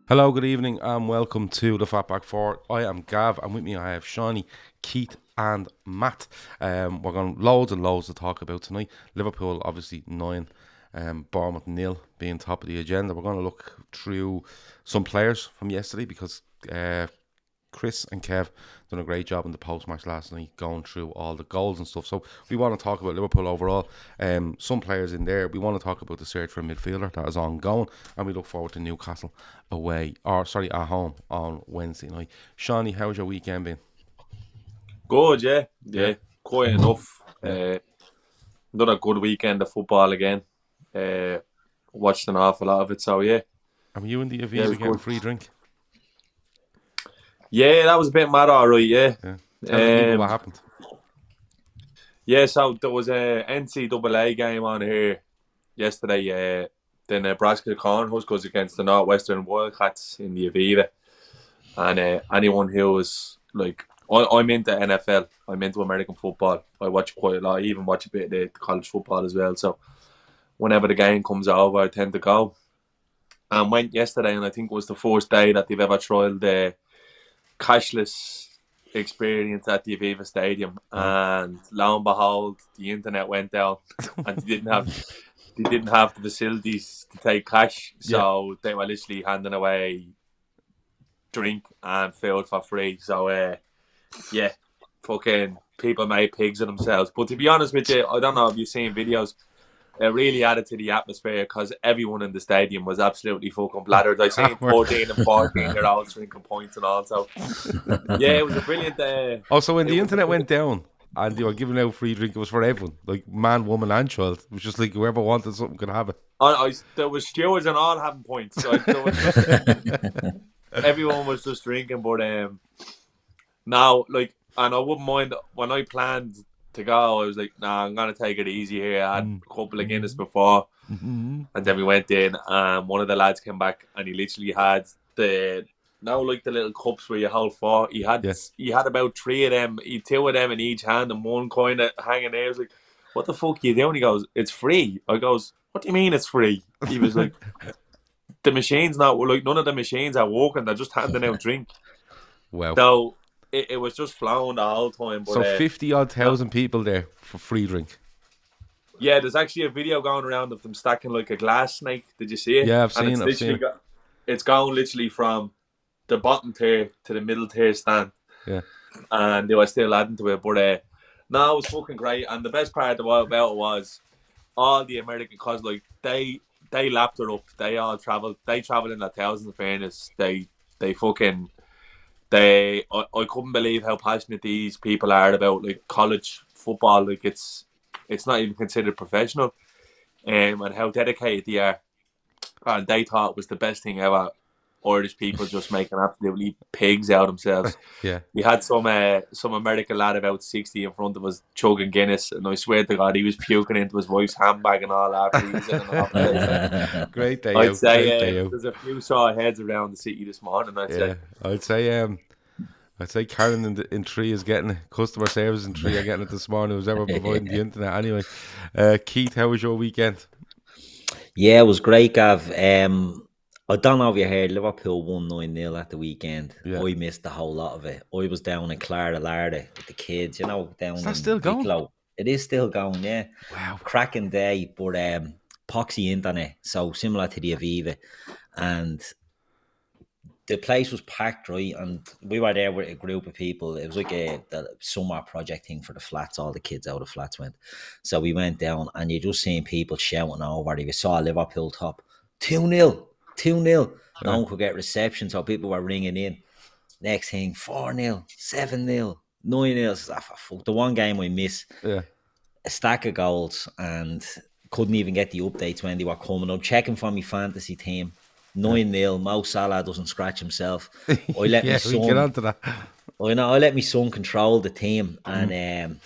Hello, good evening, and welcome to the Fatback Four. I am Gav, and with me I have Seany, Keith, and Matt. We're going loads and loads to talk about tonight. Liverpool, obviously 9, Bournemouth nil being top of the agenda. We're going to look through some players from yesterday because Chris and Kev done a great job in the post-match last night going through all the goals and stuff. So we want to talk about Liverpool overall. Some players in there. We want to talk about the search for a midfielder that is ongoing, and we look forward to Newcastle at home on Wednesday night. Shawnee, how's your weekend been? Good, yeah. Yeah, Yeah, quite enough. yeah. Done a good weekend of football again. Uh, Watched an awful lot of it, so yeah. And were you in the Yeah, it Aviva was getting good. free drink? Yeah, that was a bit mad, alright, yeah. Yeah. Tell the people what Um, happened. yeah, so there was a NCAA game on here yesterday. The Nebraska Cornhuskers against the Northwestern Wildcats in the Aviva. And anyone who was like, I'm into NFL, I'm into American football. I watch quite a lot, I even watch a bit of the college football as well. So whenever the game comes over, I tend to go. And went yesterday, and I think it was the first day that they've ever tried the cashless experience at the Aviva Stadium. Oh. And lo and behold, the internet went down, and they didn't have the facilities to take cash, Yeah. so they were literally handing away drink and food for free. So yeah, fucking people made pigs of themselves. But to be honest with you, I don't know if you've seen videos. It really added to the atmosphere because everyone in the stadium was absolutely fucking bladdered. I seen 13 and 14-year-olds drinking points and all. So yeah, it was a brilliant. Also, when It the was a internet went brilliant. down and they were giving out free drink, it was for everyone, like man, woman, and child. It was just like whoever wanted something could have it. There was stewards and all having points. Like, there was just everyone was just drinking. But now, like, and I wouldn't mind when I planned to go. I was like, nah, I'm gonna take it easy here. I had Mm. a couple of Guinness before, Mhm. and then we went in, and one of the lads came back, and he literally had the now like the little cups where you hold four. He had Yeah. he had about three of them. He two of them in each hand, and one kind of hanging there. I was like, what the fuck are you doing? He goes, it's free. I goes, what do you mean it's free? He was like, the machines not like none of the machines are working. They're just handing out drink. Wow. So it was just flowing the whole time. But So 50 odd no, thousand people there for free drink. yeah, there's actually a video going around of them stacking like a glass snake. Did you see it? Yeah, I've And seen, I've seen it. it's going literally from the bottom tier to the middle tier stand, Yeah, and they were still adding to it. But no, it was fucking great. And the best part about it was all the American cause like they lapped it up. They all traveled. They traveled in their thousands. In fairness, they fucking I couldn't believe how passionate these people are about like college football. Like it's not even considered professional, and how dedicated they are. And they thought it was the best thing ever. Irish people just making absolutely pigs out of themselves. yeah. We had some American lad about 60 in front of us chugging Guinness, and I swear to God, he was puking into his wife's handbag and all after he was in and off the place. So Great day I'd out, great say day out. there's a few sore heads around the city this morning. I'd say. Yeah, I'd say Karen in three is getting it. Customer service in three are getting it this morning. Who's ever providing the internet anyway. Keith, how was your weekend? Yeah, it was great, Gav. I don't know if you heard Liverpool won 9-0 at the weekend. Yeah, I missed a whole lot of it. I was down in Clara Larder with the kids, is down that in still going? Wicklow. It is still going, yeah. Wow. Cracking day, but poxy internet, so similar to the Aviva. And the place was packed, right? And we were there with a group of people. It was like the summer project thing for the flats. All the kids out of flats went. So we went down, and you just seeing people shouting over. We saw Liverpool top 2-0, 2-0. No Yeah, one could get reception, so people were ringing in. Next thing, 4-0, 7-0, 9-0. Fuck. The one game I missed, yeah, a stack of goals, and couldn't even get the updates when they were coming up. Checking for my fantasy team. yeah. 9-0. Mo Salah doesn't scratch himself. I let my Yeah, we get son. on to that. I let my son control the team, and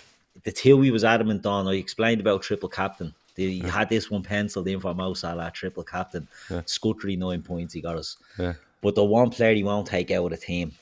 the two he was adamant on. I explained about triple captain. He Yeah, had this one penciled in for Mo Salah, triple captain. yeah, Scuttery 9 points he got us. yeah. But the one player he won't take out of the team,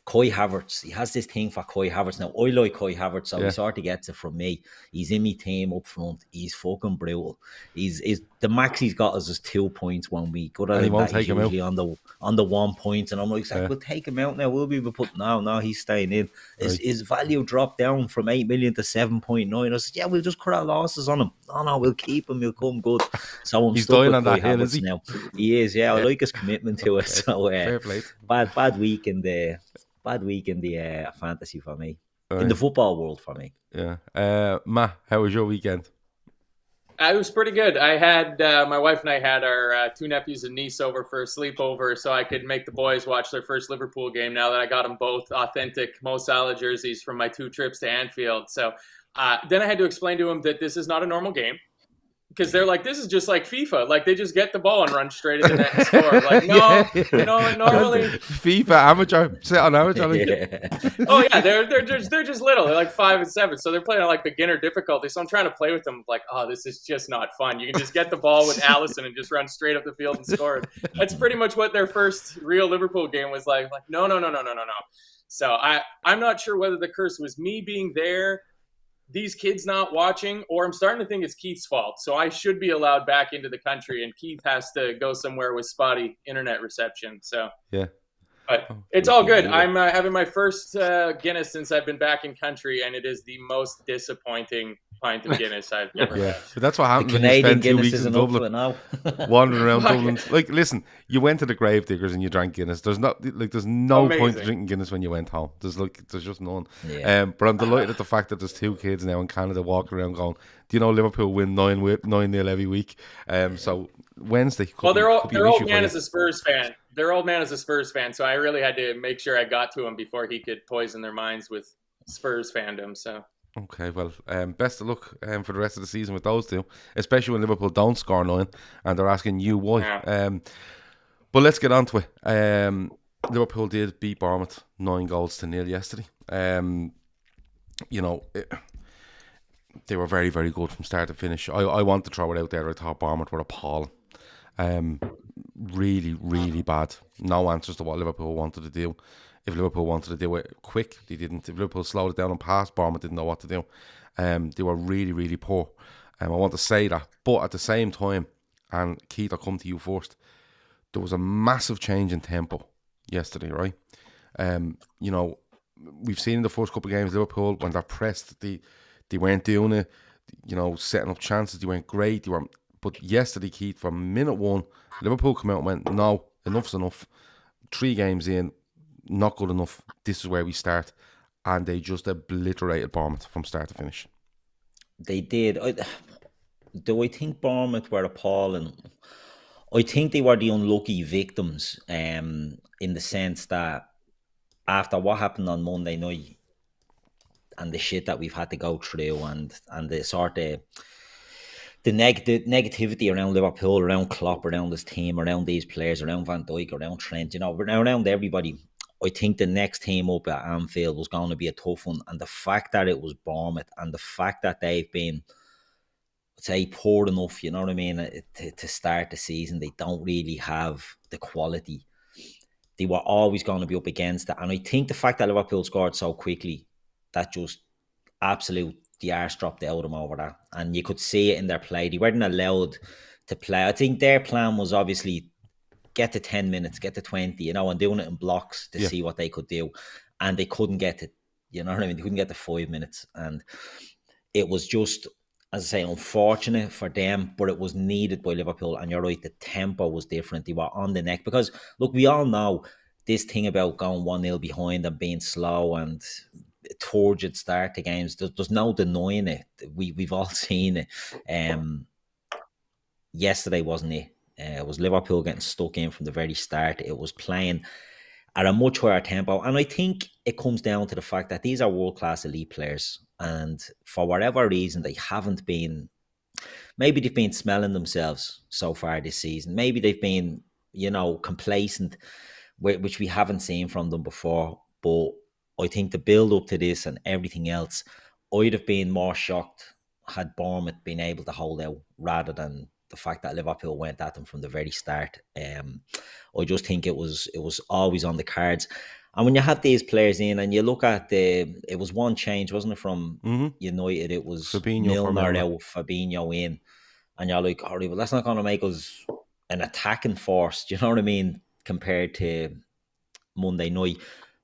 Kai Havertz, he has this thing for Kai Havertz. Now, I like Kai Havertz, so he sort of gets it from me. He's in my team up front. He's fucking brutal. He's the max he's got is just 2 points 1 week. Other than that, he's usually on the 1 point. And I'm like, we'll take him out now. We'll be put no, he's staying in. His value dropped down from 8 million to 7.9. I said, yeah, we'll just cut our losses on him. No, we'll keep him. He'll come good. So I'm he's stuck with on Kai that hill, Havertz is he? now. He is, yeah. I like his commitment to it. So fair play. Bad week in the fantasy for me, in the football world for me. Yeah. Matt, how was your weekend? It was pretty good. I had my wife and I had our 2 nephews and niece over for a sleepover, so I could make the boys watch their first Liverpool game. Now that I got them both authentic Mo Salah jerseys from my 2 trips to Anfield, so then I had to explain to them that this is not a normal game. Because they're like, this is just like FIFA. Like, they just get the ball and run straight into the net and score. Like, no, normally... FIFA, amateur, sit on amateur. Oh, yeah, they're just little. They're like 5 and 7, so they're playing on, like, beginner difficulty. So I'm trying to play with them like, oh, this is just not fun. You can just get the ball with Allison and just run straight up the field and score. That's pretty much what their first real Liverpool game was like. Like, no. So I'm not sure whether the curse was me being there, these kids not watching, or I'm starting to think it's Keith's fault. So I should be allowed back into the country, and Keith has to go somewhere with spotty internet reception. So yeah, but it's all good. I'm having my first Guinness since I've been back in country, and it is the most disappointing pint of Guinness I've ever had. But that's what happens when you spend 2 weeks in Dublin, wandering around Dublin. Like, listen, you went to the Gravediggers and you drank Guinness. There's no point in drinking Guinness when you went home. There's just none. Yeah. But I'm delighted at the fact that there's 2 kids now in Canada walking around going, do you know Liverpool win 9-0 every week? So Wednesday. Their old man is a Spurs fan. Their old man is a Spurs fan, so I really had to make sure I got to him before he could poison their minds with Spurs fandom. So. Okay, well, best of luck for the rest of the season with those 2, especially when Liverpool don't score 9 and they're asking you why. Yeah. But let's get on to it. Liverpool did beat Bournemouth 9-0 yesterday. They were very, very good from start to finish. I want to throw it out there. I thought Bournemouth were appalling. Really, really bad. No answers to what Liverpool wanted to do. If Liverpool wanted to do it quick, they didn't. If Liverpool slowed it down and passed, Bournemouth didn't know what to do. They were really, really poor. I want to say that. But at the same time, and Keith, I'll come to you first, there was a massive change in tempo yesterday, right? We've seen in the first couple of games, Liverpool, when they're pressed, they weren't doing it, setting up chances, they weren't great. But yesterday, Keith, from minute 1, Liverpool came out and went, no, enough's enough. 3 games in, not good enough. This is where we start. And they just obliterated Bournemouth from start to finish. They did. Do I think Bournemouth were appalling? I think they were the unlucky victims in the sense that after what happened on Monday night and the shit that we've had to go through and the sort of the negativity around Liverpool, around Klopp, around this team, around these players, around Van Dijk, around Trent, around everybody, I think the next team up at Anfield was going to be a tough one. And the fact that it was Bournemouth and the fact that they've been, I'd say, poor enough, you know what I mean, to start the season, they don't really have the quality. They were always going to be up against it. And I think the fact that Liverpool scored so quickly, that just the arse dropped out of them over that. And you could see it in their play. They weren't allowed to play. I think their plan was obviously get to 10 minutes, get to 20, and doing it in blocks to see what they could do. And they couldn't get to, you know what I mean? They couldn't get to 5 minutes. And it was just, as I say, unfortunate for them, but it was needed by Liverpool. And you're right, the tempo was different. They were on the neck. Because, look, we all know this thing about going 1-0 behind and being slow and turgid start to games. There's no denying it. We've all seen it. Yesterday wasn't it? It was Liverpool getting stuck in from the very start. It was playing at a much higher tempo. And I think it comes down to the fact that these are world-class elite players. And for whatever reason, they haven't been... Maybe they've been smelling themselves so far this season. Maybe they've been, complacent, which we haven't seen from them before. But I think the build-up to this and everything else, I'd have been more shocked had Bournemouth been able to hold out rather than the fact that Liverpool went at them from the very start. I just think it was always on the cards. And when you have these players in, and you look at it was one change, wasn't it, from United? It was Fabinho for Milner Milner. out, Fabinho in, and you're like, all right, well, that's not going to make us an attacking force. Do you know what I mean? Compared to Monday night.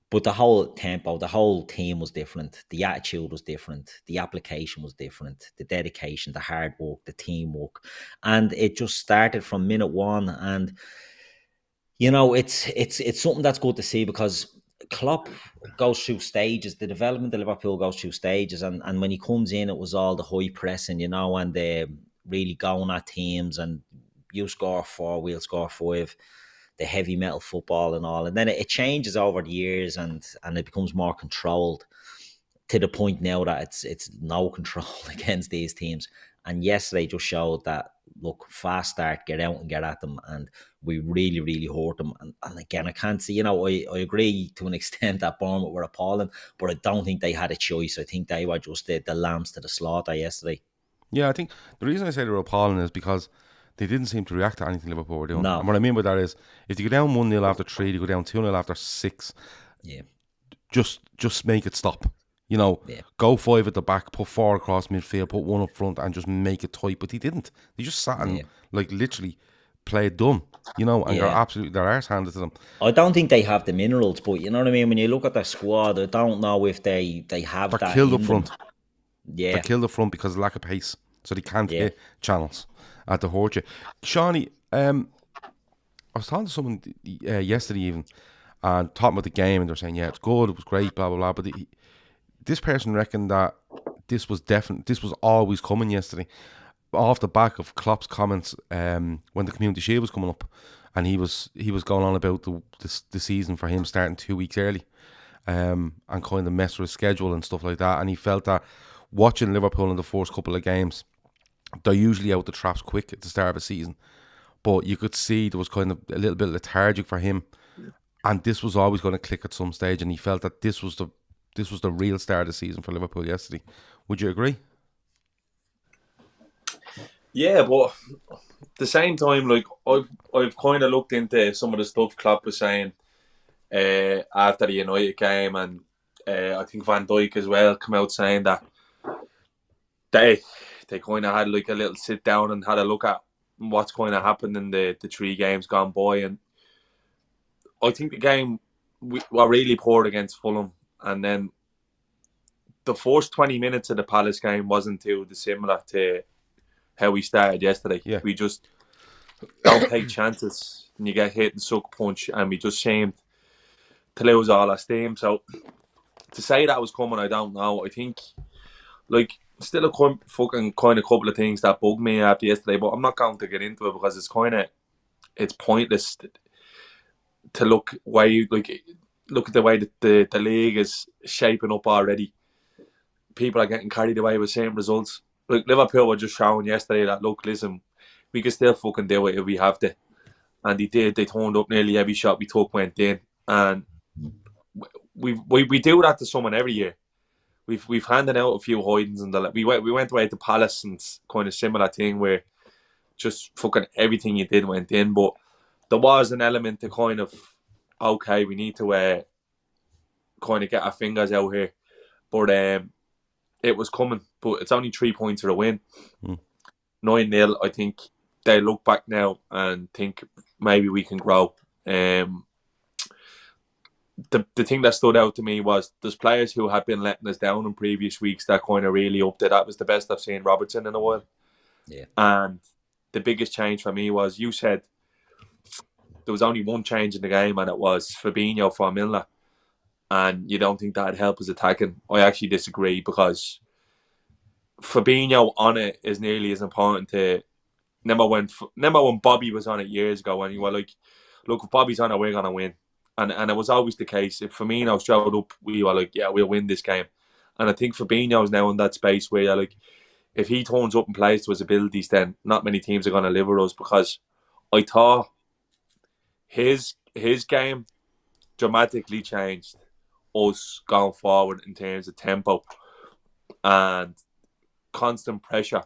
But the whole tempo, the whole team was different. The attitude was different. The application was different. The dedication, the hard work, the teamwork. And it just started from minute one. And, you know, it's something that's good to see, because Klopp goes through stages. The development of Liverpool goes through stages. And when he comes in, it was all the high pressing, you know, and really going at teams, and you score 4, we'll score 5. The heavy metal football and all, and then it changes over the years, and it becomes more controlled, to the point now that it's no control against these teams. And yesterday just showed that, look, fast start, get out and get at them, and we really, really hurt them. And again, I can't see, you know, I agree to an extent that Bournemouth were appalling, but I don't think they had a choice. I think they were just the lambs to the slaughter yesterday. Yeah, I think the reason I say they were appalling is because they didn't seem to react to anything Liverpool were doing. No. And what I mean by that is, if you go down 1-0 after 3, you go down 2-0 after 6, Yeah, just make it stop. You know, go 5 at the back, put 4 across midfield, put 1 up front, and just make it tight. But they didn't. They just sat and like literally played dumb. You know, and they're absolutely, their arse handed to them. I don't think they have the minerals, but you know what I mean. When you look at their squad, I don't know if they have They're that. killed in up front. them. Yeah, They're killed up front because of lack of pace, so they can't hit channels at the hurt you. Seany, I was talking to someone yesterday even, and talking about the game, and they're saying, yeah, it's good, it was great, blah blah blah. But this person reckoned that this was always coming yesterday, off the back of Klopp's comments when the Community Shield was coming up, and he was going on about the season for him starting 2 weeks early, and kind of mess with his schedule and stuff like that. And he felt that watching Liverpool in the first couple of games, they're usually out the traps quick at the start of a season, but you could see there was kind of a little bit lethargic for him, and this was always going to click at some stage, and he felt that this was the real start of the season for Liverpool yesterday. Would you agree? Yeah, but at the same time, like I've kind of looked into some of the stuff Klopp was saying after the United game, and I think Van Dijk as well come out saying that they kind of had like a little sit down and had a look at what's kind of happened in the 3 games gone by. And I think the game we were really poor against Fulham, and then the first 20 minutes of the Palace game wasn't too dissimilar to how we started yesterday. Yeah. We just don't take chances, and you get hit and suck punch, and we just seemed to lose all our steam. So to say that was coming, I don't know. I think like still a fucking kind of couple of things that bugged me after yesterday, but I'm not going to get into it because it's pointless to look at the way that the league is shaping up already. People are getting carried away with same results. Like Liverpool were just showing yesterday that, look, listen, we can still fucking do it if we have to. And they did. They turned up nearly every shot we took went in, and we do that to someone every year. We've handed out a few hidings, and we went away to Palace, and kind of similar thing where just fucking everything you did went in. But there was an element to kind of, okay, we need to kind of get our fingers out here. But it was coming. But it's only 3 points for a win. 9-0. I think they look back now and think maybe we can grow. The thing that stood out to me was there's players who had been letting us down in previous weeks that kind of really upped it. That was the best I've seen Robertson in a while. Yeah. And the biggest change for me was, you said there was only one change in the game, and it was Fabinho for Milner. And you don't think that'd help us attacking? I actually disagree, because Fabinho on it is nearly as important to... Remember when Bobby was on it years ago, and you were like, look, if Bobby's on it, we're going to win. And it was always the case. If Firmino showed up, we were like, yeah, we'll win this game. And I think Fabinho's now in that space where you're like, if he turns up and plays to his abilities, then not many teams are going to live with us, because I thought his game dramatically changed us going forward in terms of tempo and constant pressure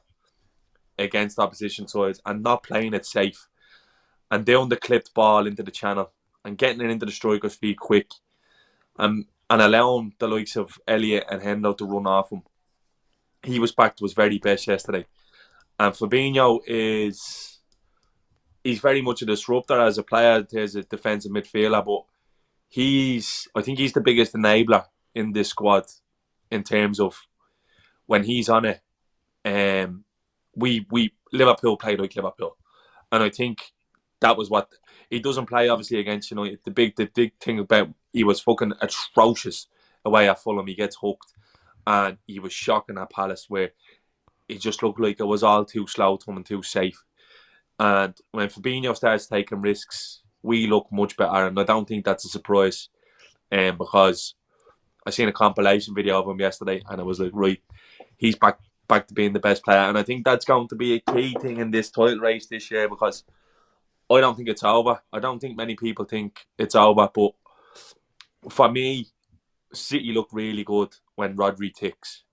against opposition sides and not playing it safe and down the clipped ball into the channel and getting it into the striker's feet quick and allowing the likes of Elliott and Hendo to run off him. He was back to his very best yesterday. And Fabinho he's very much a disruptor as a player, as a defensive midfielder, but I think he's the biggest enabler in this squad in terms of when he's on it. We Liverpool play like Liverpool, and I think that was what he doesn't play obviously against United. The big thing about he was fucking atrocious away at Fulham. He gets hooked, and he was shocking at Palace where it just looked like it was all too slow to him and too safe. And when Fabinho starts taking risks, we look much better, and I don't think that's a surprise. Because I seen a compilation video of him yesterday, and I was like, right, he's back to being the best player, and I think that's going to be a key thing in this title race this year, because I don't think it's over. I don't think many people think it's over, but for me, City look really good when Rodri ticks,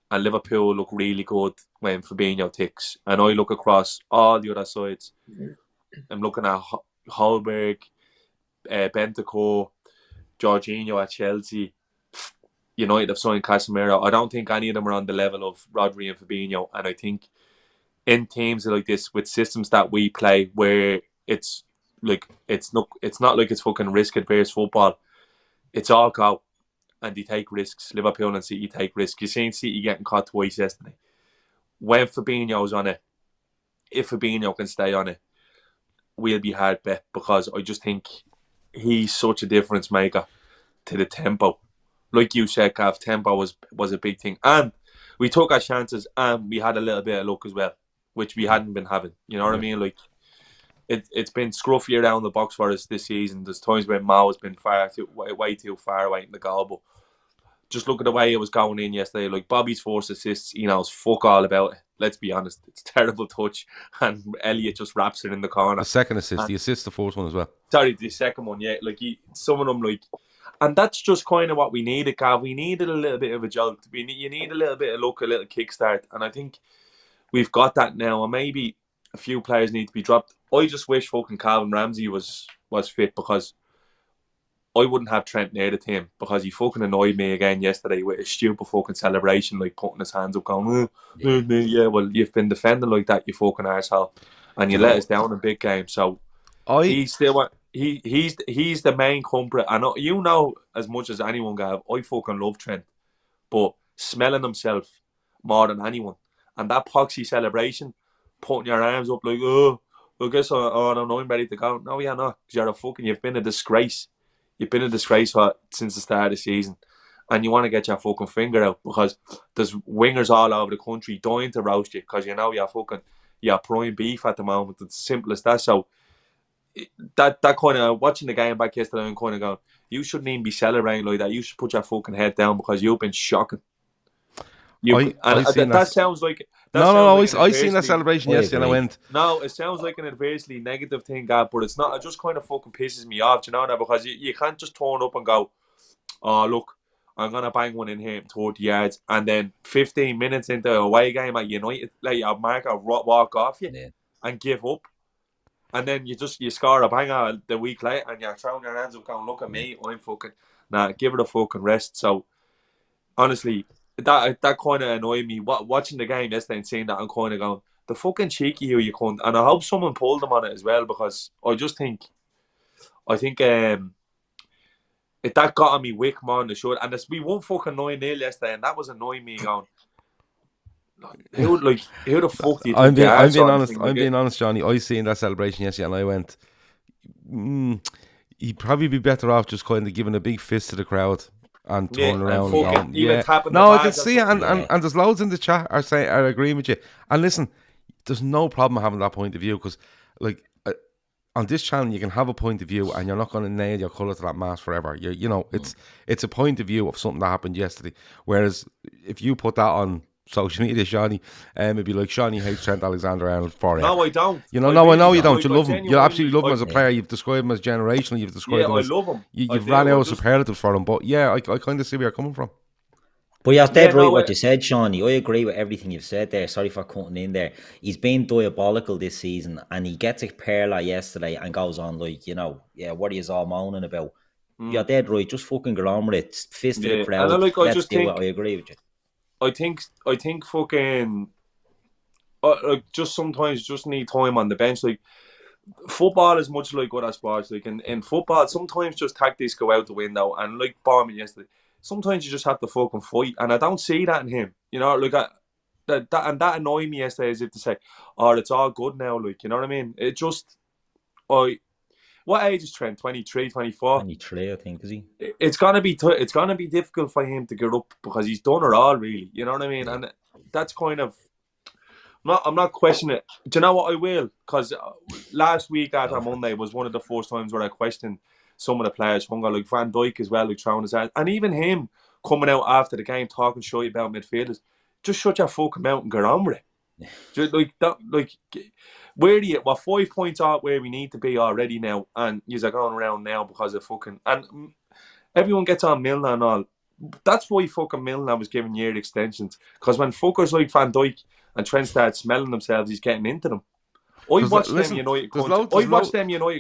and Liverpool look really good when Fabinho ticks. And I look across all the other sides. I'm looking at Holberg, Bentancur, Jorginho at Chelsea. United have signed Casemiro. I don't think any of them are on the level of Rodri and Fabinho. And I think in teams like this, with systems that we play, where it's like it's not like it's fucking risk adverse football. It's all go, and they take risks. Liverpool and City take risks. You've seen City getting caught twice yesterday. When Fabinho's on it, if Fabinho can stay on it, we'll be hard bet, because I just think he's such a difference maker to the tempo. Like you said, Cav, tempo was a big thing. And we took our chances, and we had a little bit of luck as well, which we hadn't been having. You know what I mean? Like, it's been scruffy around the box for us this season. There's times when Mao has been way too far away in the goal, but just look at the way it was going in yesterday. Like, Bobby's forced assists, he knows fuck all about it. Let's be honest, it's a terrible touch, and Elliott just wraps it in the corner. The second assist, the assist, the fourth one as well. Sorry, the second one, yeah. Like, some of them, like, and that's just kind of what we needed, Gav. We needed a little bit of a jolt. You need a little bit of luck, a little kickstart, and I think we've got that now. And maybe a few players need to be dropped. I just wish fucking Calvin Ramsey was fit, because I wouldn't have Trent near the team, because he fucking annoyed me again yesterday with a stupid fucking celebration, like putting his hands up going, yeah, well, you've been defending like that, you fucking arsehole, and you let us down in big games. So he's still he's the main culprit. I know you know as much as anyone, Gav, I fucking love Trent, but smelling himself more than anyone, and that poxy celebration, putting your arms up like, oh, I guess I don't know, I'm ready to go. No, you're not, because you've been a disgrace. You've been a disgrace since the start of the season, and you want to get your fucking finger out, because there's wingers all over the country dying to roast you, because you know you're prime beef at the moment. It's simple as that. So that kind of, watching the game back yesterday, and kind of going, you shouldn't even be celebrating like that. You should put your fucking head down, because you've been shocking. That sounds like I seen that celebration yesterday, and I went, no, it sounds like an adversely negative thing, Gab, but it's not. It just kind of fucking pisses me off, do you know that? Because you can't just turn up and go, oh, look, I'm gonna bang one in here in 30 yards, and then 15 minutes into a away game at United, let your marker walk off you and give up, and then you score a banger the week later, and you're throwing your hands up going, look at me, I'm fucking, give it a fucking rest. So honestly, that kind of annoyed me. Watching the game yesterday and seeing that, I'm kind of going, the fucking cheeky who you cunt. And I hope someone pulled them on it as well, because I think that got on me wick more than it should. And we won fucking 9-0 yesterday, and that was annoying me going, who the fuck do you think I'm being honest, Johnny. I seen that celebration yesterday, and I went, he'd probably be better off just kind of giving a big fist to the crowd and turn around and going, no, I can see it, and there's loads in the chat are agreeing with you. And listen, there's no problem having that point of view, because like on this channel you can have a point of view, and you're not going to nail your colour to that mast forever. It's a point of view of something that happened yesterday. Whereas if you put that on social media, Seany, it'd be like, Seany hates Trent Alexander-Arnold forever. No, I don't. I know you don't. You love him. You absolutely love him as a player. You've described him as generational. You've described him as... I love him. You've ran out of superlatives for him. But yeah, I kind of see where you're coming from. But you're dead right what you said, Seany. I agree with everything you've said there. Sorry for cutting in there. He's been diabolical this season, and he gets a perla yesterday and goes on like, what are you all moaning about? You're dead right. Just fucking get on with it. Fist to the crowd. And I Let's just do think, it. I agree with you. I think fucking just sometimes just need time on the bench. Like football is much like other sports. Like in football, sometimes just tactics go out the window. And like Bournemouth yesterday, sometimes you just have to fucking fight. And I don't see that in him. You know, like that annoyed me yesterday, as if to say, "Oh, it's all good now." Like, you know what I mean? It just, what age is Trent? 23, 24? 23, I think, is he? It's gonna be difficult for him to get up because he's done it all, really. You know what I mean? And that's kind of. I'm not questioning it. Do you know what I will? Because last week after Monday was one of the first times where I questioned some of the players, like Van Dijk as well, like throwing his head, and even him coming out after the game talking shit about midfielders. Just shut your fucking mouth and get on with it. Just like that, like where do you? We're 5 points out where we need to be already now, and you're going around now because of fucking and everyone gets on Milner and all. That's why fucking Milner was giving year extensions, because when fuckers like Van Dijk and Trent start smelling themselves, he's getting into them. I watched them United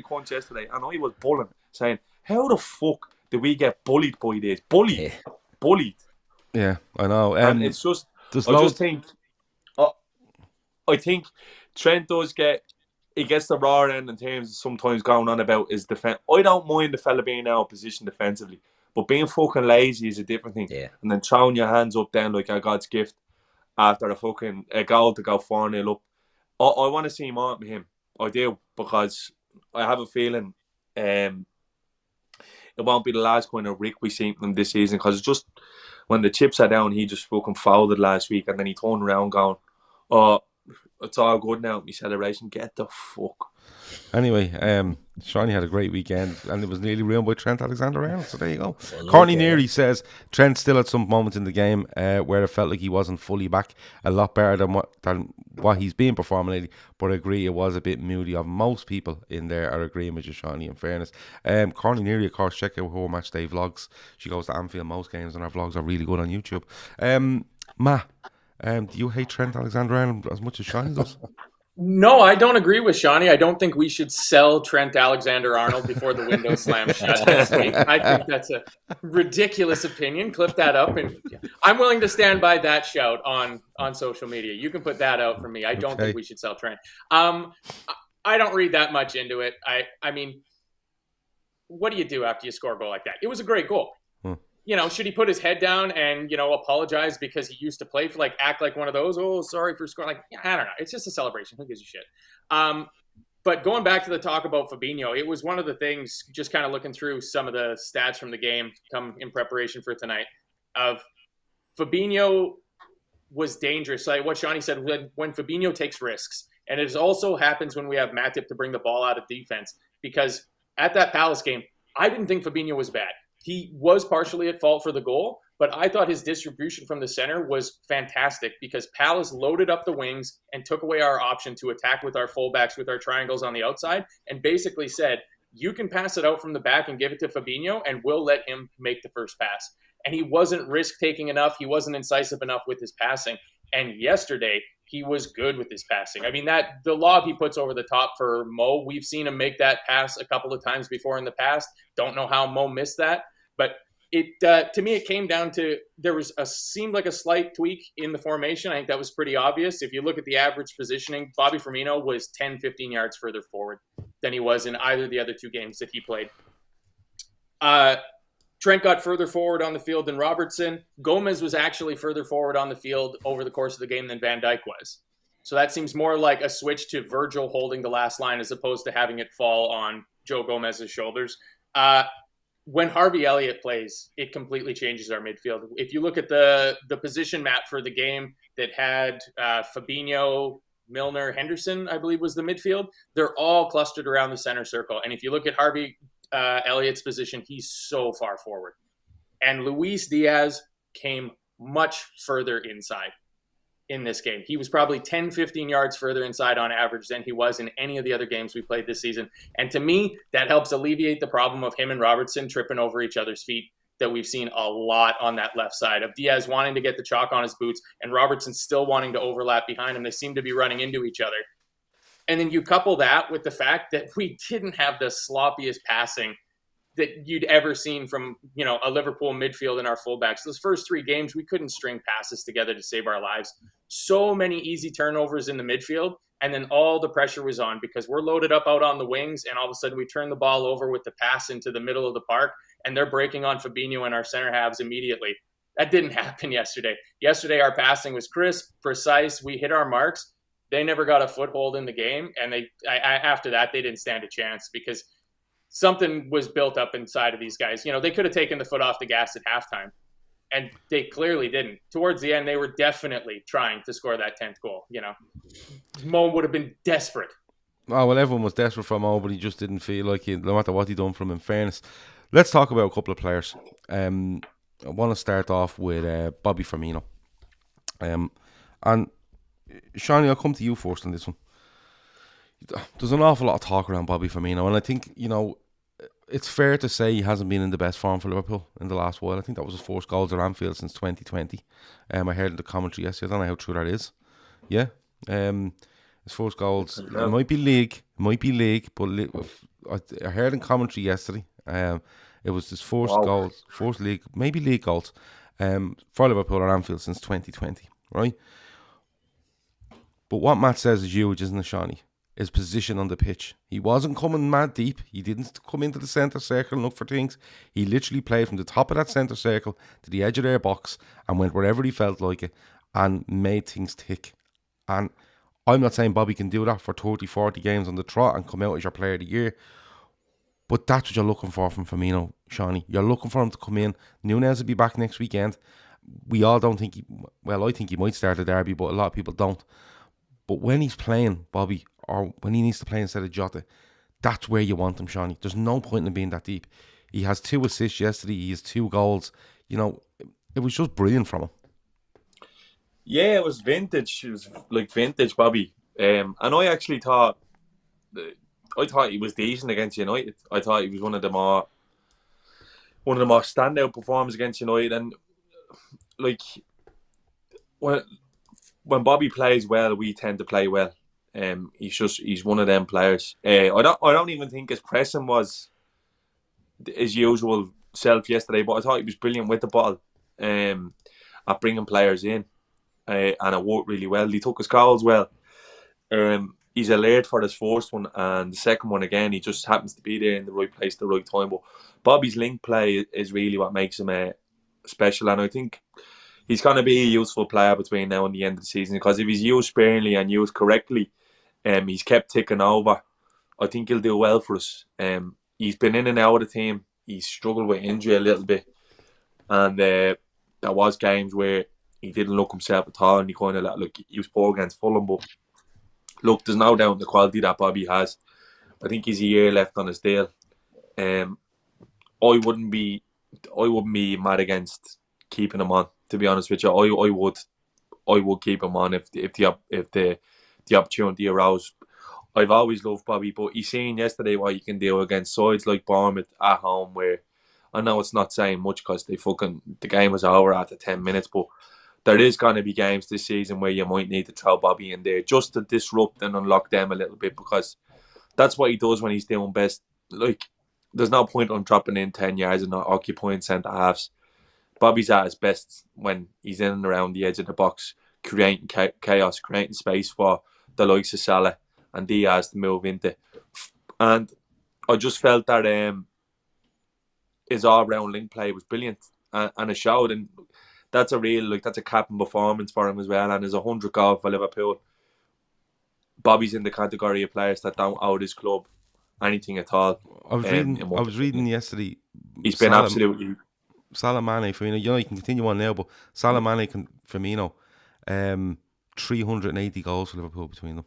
cunts yesterday, and I was bullying, saying, "How the fuck did we get bullied by this? Bullied." Yeah, I know. And it's just, I think Trent gets the raw end in terms of sometimes going on about his defense. I don't mind the fella being out of position defensively, but being fucking lazy is a different thing. Yeah. And then throwing your hands up then like a God's gift after a goal to go 4-0 up. I want to see more of him. I do, because I have a feeling it won't be the last kind of Rick we see from him this season, because it's just when the chips are down, he just fucking fouled it last week, and then he turned around going, "Oh, it's all good now, my celebration." Get the fuck. Anyway, Seany had a great weekend, and it was nearly ruined by Trent Alexander-Arnold. So there you go. Corny Neary says Trent still at some moments in the game where it felt like he wasn't fully back. A lot better than what he's been performing lately. But I agree, it was a bit moody. Of most people in there are agreeing with you, Seany, in fairness. Corny Neary, of course, check out her match day vlogs. She goes to Anfield most games, and her vlogs are really good on YouTube. Matt, do you hate Trent Alexander-Arnold as much as Seany does? No, I don't agree with Seany. I don't think we should sell Trent Alexander-Arnold before the window slams shut next week. I think that's a ridiculous opinion. Clip that up, and I'm willing to stand by that shout on social media. You can put that out for me. I don't think we should sell Trent. I don't read that much into it. I mean, what do you do after you score a goal like that? It was a great goal. You know, should he put his head down and, you know, apologize because he used to play for, like, act like one of those? Oh, sorry for scoring. Like, I don't know. It's just a celebration. Who gives a shit? But going back to the talk about Fabinho, it was one of the things, just kind of looking through some of the stats from the game come in preparation for tonight, of Fabinho was dangerous. Like what Seany said, when Fabinho takes risks. And it also happens when we have Matip to bring the ball out of defense. Because at that Palace game, I didn't think Fabinho was bad. He was partially at fault for the goal, but I thought his distribution from the center was fantastic, because Palace loaded up the wings and took away our option to attack with our fullbacks, with our triangles on the outside, and basically said, you can pass it out from the back and give it to Fabinho, and we'll let him make the first pass. And he wasn't risk-taking enough. He wasn't incisive enough with his passing. And yesterday, he was good with his passing. I mean, the lob he puts over the top for Mo, we've seen him make that pass a couple of times before in the past. Don't know how Mo missed that. But to me, it came down to seemed like a slight tweak in the formation. I think that was pretty obvious. If you look at the average positioning, Bobby Firmino was 10, 15 yards further forward than he was in either of the other two games that he played. Trent got further forward on the field than Robertson. Gomez was actually further forward on the field over the course of the game than Van Dijk was. So that seems more like a switch to Virgil holding the last line as opposed to having it fall on Joe Gomez's shoulders. When Harvey Elliott plays, it completely changes our midfield. If you look at the position map for the game that had Fabinho, Milner, Henderson, I believe was the midfield, they're all clustered around the center circle. And if you look at Harvey Elliott's position, he's so far forward. And Luis Diaz came much further inside in this game. He was probably 10, 15 yards further inside on average than he was in any of the other games we played this season. And to me, that helps alleviate the problem of him and Robertson tripping over each other's feet that we've seen a lot on that left side, of Diaz wanting to get the chalk on his boots and Robertson still wanting to overlap behind him. They seem to be running into each other. And then you couple that with the fact that we didn't have the sloppiest passing that you'd ever seen from, a Liverpool midfield and our fullbacks. Those first 3 games, we couldn't string passes together to save our lives. So many easy turnovers in the midfield, and then all the pressure was on because we're loaded up out on the wings, and all of a sudden we turn the ball over with the pass into the middle of the park, and they're breaking on Fabinho and our center halves immediately. That didn't happen yesterday. Yesterday, our passing was crisp, precise. We hit our marks. They never got a foothold in the game, and after that, they didn't stand a chance because something was built up inside of these guys. They could have taken the foot off the gas at halftime, and they clearly didn't. Towards the end, they were definitely trying to score that 10th goal. Mo would have been desperate. Oh, well, everyone was desperate for Mo, but he just didn't feel like it, no matter what he done from him, in fairness. Let's talk about a couple of players. I want to start off with Bobby Firmino. And Seany, I'll come to you first on this one. There's an awful lot of talk around Bobby Firmino, and I think, it's fair to say he hasn't been in the best form for Liverpool in the last while. I think that was his first goals at Anfield since 2020. I heard in the commentary yesterday. I don't know how true that is. Yeah. His first goals, it might be league, but I heard in commentary yesterday, it was his first goals, first league, maybe league goals for Liverpool at Anfield since 2020, right? But what Matt says is huge, isn't it, Seany? His position on the pitch. He wasn't coming mad deep. He didn't come into the centre circle and look for things. He literally played from the top of that centre circle to the edge of their box and went wherever he felt like it and made things tick. And I'm not saying Bobby can do that for 30, 40 games on the trot and come out as your player of the year. But that's what you're looking for from Firmino, Seany. You're looking for him to come in. Nunez will be back next weekend. We all don't think I think he might start a derby, but a lot of people don't. But when he's playing, Bobby, or when he needs to play instead of Jota, that's where you want him, Seany. There's no point in him being that deep. He has 2 assists yesterday. He has 2 goals. It was just brilliant from him. Yeah, it was vintage. It was like vintage Bobby. And I actually thought he was decent against United. I thought he was one of the more standout performers against United. And like when Bobby plays well, we tend to play well. He's one of them players. I don't even think his pressing was his usual self yesterday, but I thought he was brilliant with the ball at bringing players in, and it worked really well. He took his calls well. He's alert for his first one, and the second one again, he just happens to be there in the right place at the right time. But Bobby's link play is really what makes him special, and I think he's going to be a useful player between now and the end of the season, because if he's used sparingly and used correctly, he's kept ticking over. I think he'll do well for us. He's been in and out of the team. He's struggled with injury a little bit, and there was games where he didn't look himself at all, and he kind of he was poor against Fulham. But look, there's no doubt the quality that Bobby has. I think he's a year left on his deal. I wouldn't be mad against keeping him on. To be honest with you, I would keep him on if the opportunity arose. I've always loved Bobby, but he's seen yesterday what he can do against sides like Bournemouth at home, where I know it's not saying much because the game was over after 10 minutes, but there is going to be games this season where you might need to throw Bobby in there just to disrupt and unlock them a little bit, because that's what he does when he's doing best. Like, there's no point on dropping in 10 yards and not occupying centre halves. Bobby's at his best when he's in and around the edge of the box, creating chaos, creating space for the likes of Salah and Diaz to move into. And I just felt that his all-round link play was brilliant, and it showed. And that's a capping performance for him as well. And there's 100 goals for Liverpool. Bobby's in the category of players that don't owe this club anything at all. I was reading yesterday. He's been absolutely. Salah, Mane, Firmino. You can continue on now, but Salah, Mane, Firmino, 380 goals for Liverpool between them.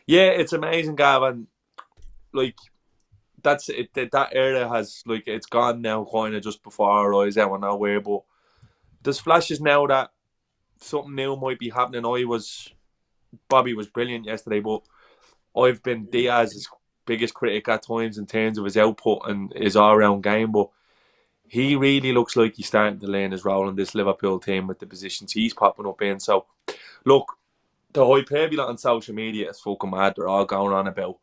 Yeah, it's amazing, Gavin. Like, that's it. That era has it's gone now, kind of just before our eyes, out of nowhere. But there's flashes now that something new might be happening. Bobby was brilliant yesterday, but I've been Diaz's biggest critic at times in terms of his output and his all-round game, but he really looks like he's starting to learn his role in this Liverpool team with the positions he's popping up in. So, look, the hyperbole on social media is fucking mad. They're all going on about,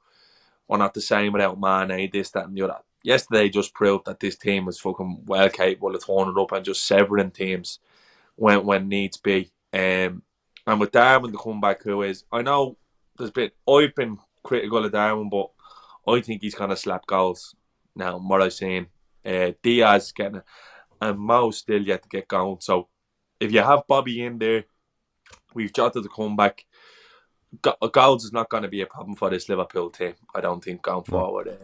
we're not the same without Mane, this, that and the other. yesterday just proved that this team was fucking well capable of throwing it up and just severing teams when needs be. And with Darwin to come back, who is, I know I've been critical of Darwin, but I think he's going to slap goals now, what I've seen. Diaz getting it, and Mo's still yet to get going. So if you have Bobby in there, we've Jota to come back. Goals is not going to be a problem for this Liverpool team, I don't think, going forward.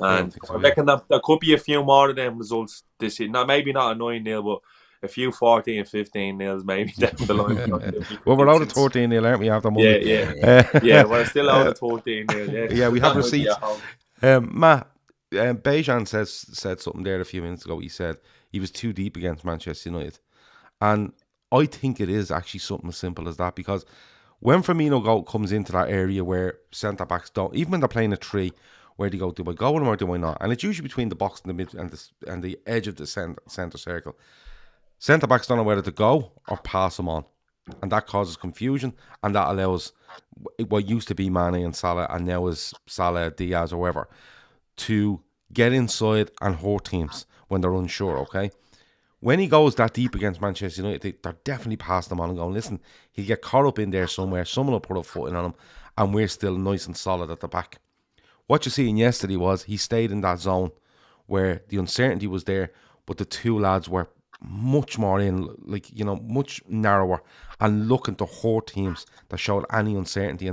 And I reckon that there could be a few more of them results this year. Maybe not a 9-0, but a few 14, 15 nils maybe down the line. Well, we're out of 14-0, aren't we, after Monday? Yeah, we're still out of 14-0, yeah, we have receipts. Matt, Bejan said something there a few minutes ago. He said he was too deep against Manchester United. And I think it is actually something as simple as that, because when Firmino comes into that area where centre-backs don't, even when they're playing a 3, where they go, do I go with him or do I not? And it's usually between the box and the mid and the edge of the centre circle. Centre-backs don't know whether to go or pass them on. And that causes confusion, and that allows what used to be Mane and Salah, and now is Salah, Diaz, or whoever, to get inside and hurt teams when they're unsure, okay? When he goes that deep against Manchester United, they're definitely passing him on and going, listen, he'll get caught up in there somewhere, someone will put a foot in on him, and we're still nice and solid at the back. What you seen yesterday was he stayed in that zone where the uncertainty was there, but the two lads were much more in, like, you know, much narrower and looking to hurt teams that showed any uncertainty.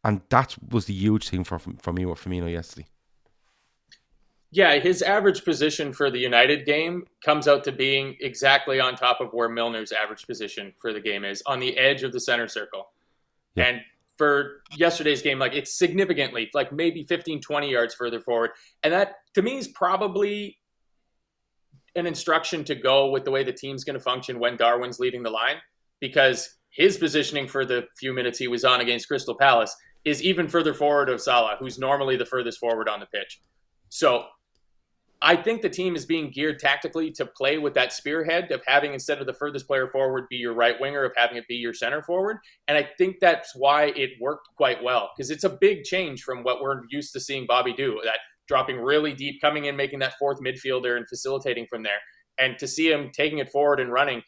And that was the huge thing for me with Firmino yesterday. Yeah, his average position for the United game comes out to being exactly on top of where Milner's average position for the game is, on the edge of the center circle. Yeah. And for yesterday's game, like, it's significantly, like, maybe 15, 20 yards further forward. And that, to me, is probably an instruction to go with the way the team's going to function when Darwin's leading the line, because his positioning for the few minutes he was on against Crystal Palace is even further forward of Salah, who's normally the furthest forward on the pitch. So I think the team is being geared tactically to play with that spearhead of having, instead of the furthest player forward be your right winger, of having it be your center forward. And I think that's why it worked quite well, because it's a big change from what we're used to seeing Bobby do, that dropping really deep, coming in, making that fourth midfielder and facilitating from there. And to see him taking it forward and running,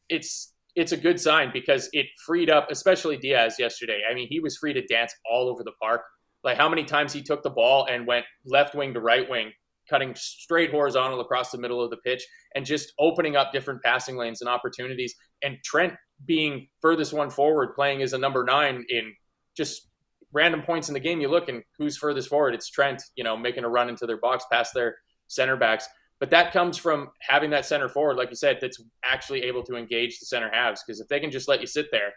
it's a good sign, because it freed up, especially Diaz yesterday. I mean, he was free to dance all over the park. Like, how many times he took the ball and went left wing to right wing, cutting straight horizontal across the middle of the pitch and just opening up different passing lanes and opportunities. And Trent being furthest one forward, playing as a number 9 in just random points in the game. You look and who's furthest forward? It's Trent, making a run into their box past their center backs. But that comes from having that center forward, like you said, that's actually able to engage the center halves. Because if they can just let you sit there,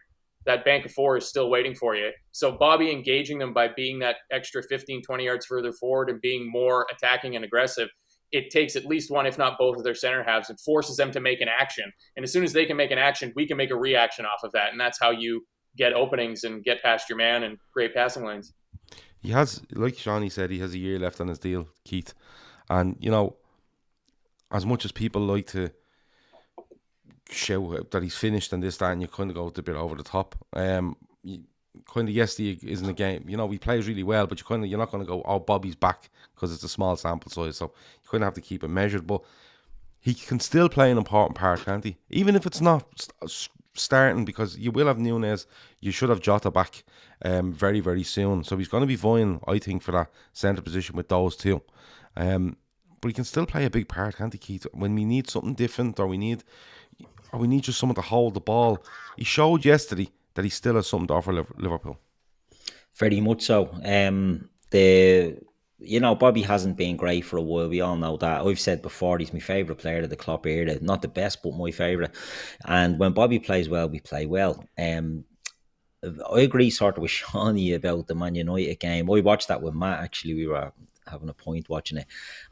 that bank of 4 is still waiting for you. So Bobby engaging them by being that extra 15, 20 yards further forward and being more attacking and aggressive, it takes at least one, if not both, of their center halves and forces them to make an action. And as soon as they can make an action, we can make a reaction off of that. And that's how you get openings and get past your man and create passing lanes. He has, like Seany said, he has a year left on his deal, Keith. And, as much as people like to show that he's finished and this, that, and you kind of go a bit over the top. Yesterday isn't a game. He plays really well, but you're not going to go, oh, Bobby's back, because it's a small sample size. So you kind of have to keep it measured. But he can still play an important part, can't he? Even if it's not starting, because you will have Núñez, you should have Jota back very, very soon. So he's going to be vying, I think, for that centre position with those two. But he can still play a big part, can't he, Keith? When we need something different, or we need just someone to hold the ball. He showed yesterday that he still has something to offer Liverpool. Very much so. Bobby hasn't been great for a while. We all know that. I've said before, he's my favourite player of the Klopp era. Not the best, but my favourite. And when Bobby plays well, we play well. I agree sort of with Seany about the Man United game. I watched that with Matt, actually. We were having a point watching it,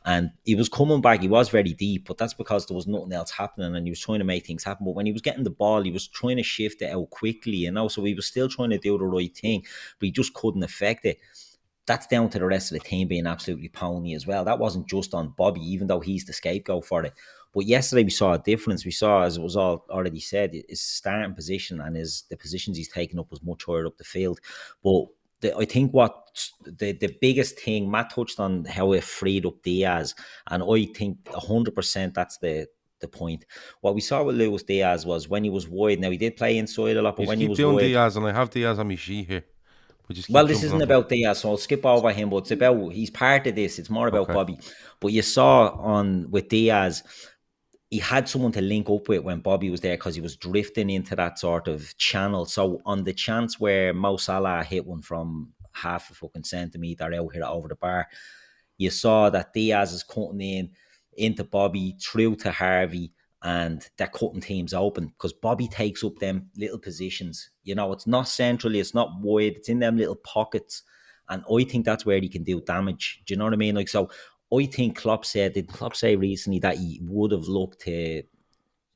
and he was coming back. He was very deep, but that's because there was nothing else happening, and he was trying to make things happen. But when he was getting the ball, he was trying to shift it out quickly, so he was still trying to do the right thing, but he just couldn't affect it. That's down to the rest of the team being absolutely pony as well. That wasn't just on Bobby, even though he's the scapegoat for it. But yesterday we saw a difference. We saw, as it was all already said, his starting position and the positions he's taken up was much higher up the field. But I think what the biggest thing, Matt touched on how it freed up Diaz, and I think 100% that's the point. What we saw with Luis Diaz was when he was wide. Now he did play inside a lot, but You when just he keep was doing wide. Diaz, and I have Diaz on my sheet here. We just keep Well, this jumping isn't on about Diaz, so I'll skip over him, but it's about he's part of this. It's more about Bobby. But you saw with Diaz, he had someone to link up with when Bobby was there because he was drifting into that sort of channel. So on the chance where Mo Salah hit one from half a fucking centimetre out here over the bar, you saw that Diaz is cutting in into Bobby, through to Harvey, and they're cutting teams open because Bobby takes up them little positions. You know, it's not centrally, it's not wide, it's in them little pockets. And I think that's where he can do damage. Do you know what I mean? Like, so I think did Klopp say recently that he would have looked to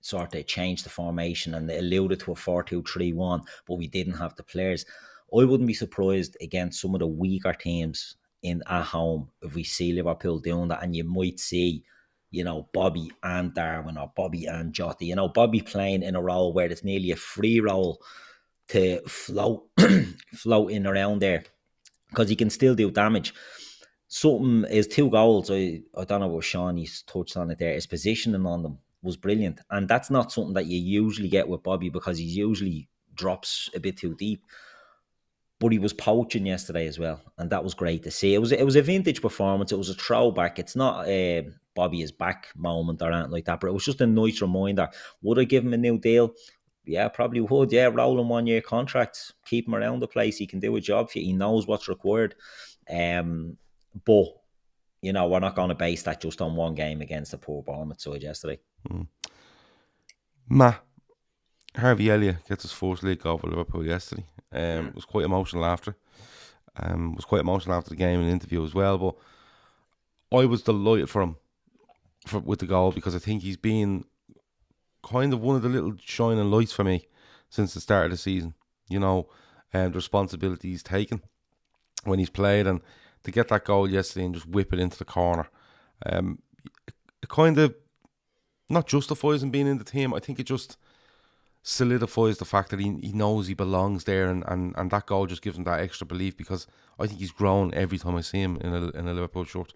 sort of change the formation and alluded to a 4-2-3-1, but we didn't have the players. I wouldn't be surprised against some of the weaker teams at home if we see Liverpool doing that, and you might see, you know, Bobby and Darwin or Bobby and Jota. You know, Bobby playing in a role where it's nearly a free role to float in around there because he can still do damage. Something is 2 goals. I don't know what Sean, he's touched on it there. His positioning on them was brilliant, and that's not something that you usually get with Bobby because he usually drops a bit too deep. But he was poaching yesterday as well, and that was great to see. It was a vintage performance. It was a throwback. It's not a Bobby is back moment or anything like that, but it was just a nice reminder. Would I give him a new deal? Yeah, probably would. Yeah, roll him 1-year contracts, keep him around the place. He can do a job for you. He knows what's required. But, you know, we're not going to base that just on one game against the poor Bournemouth side yesterday. Harvey Elliott gets his first league goal for Liverpool yesterday. It was quite emotional after. Was quite emotional after the game and interview as well. But I was delighted for him with the goal because I think he's been kind of one of the little shining lights for me since the start of the season. You know, the responsibility he's taken when he's played, and to get that goal yesterday and just whip it into the corner, it kind of not justifies him being in the team. I think it just solidifies the fact that he knows he belongs there, and that goal just gives him that extra belief because I think he's grown every time I see him in a Liverpool shirt.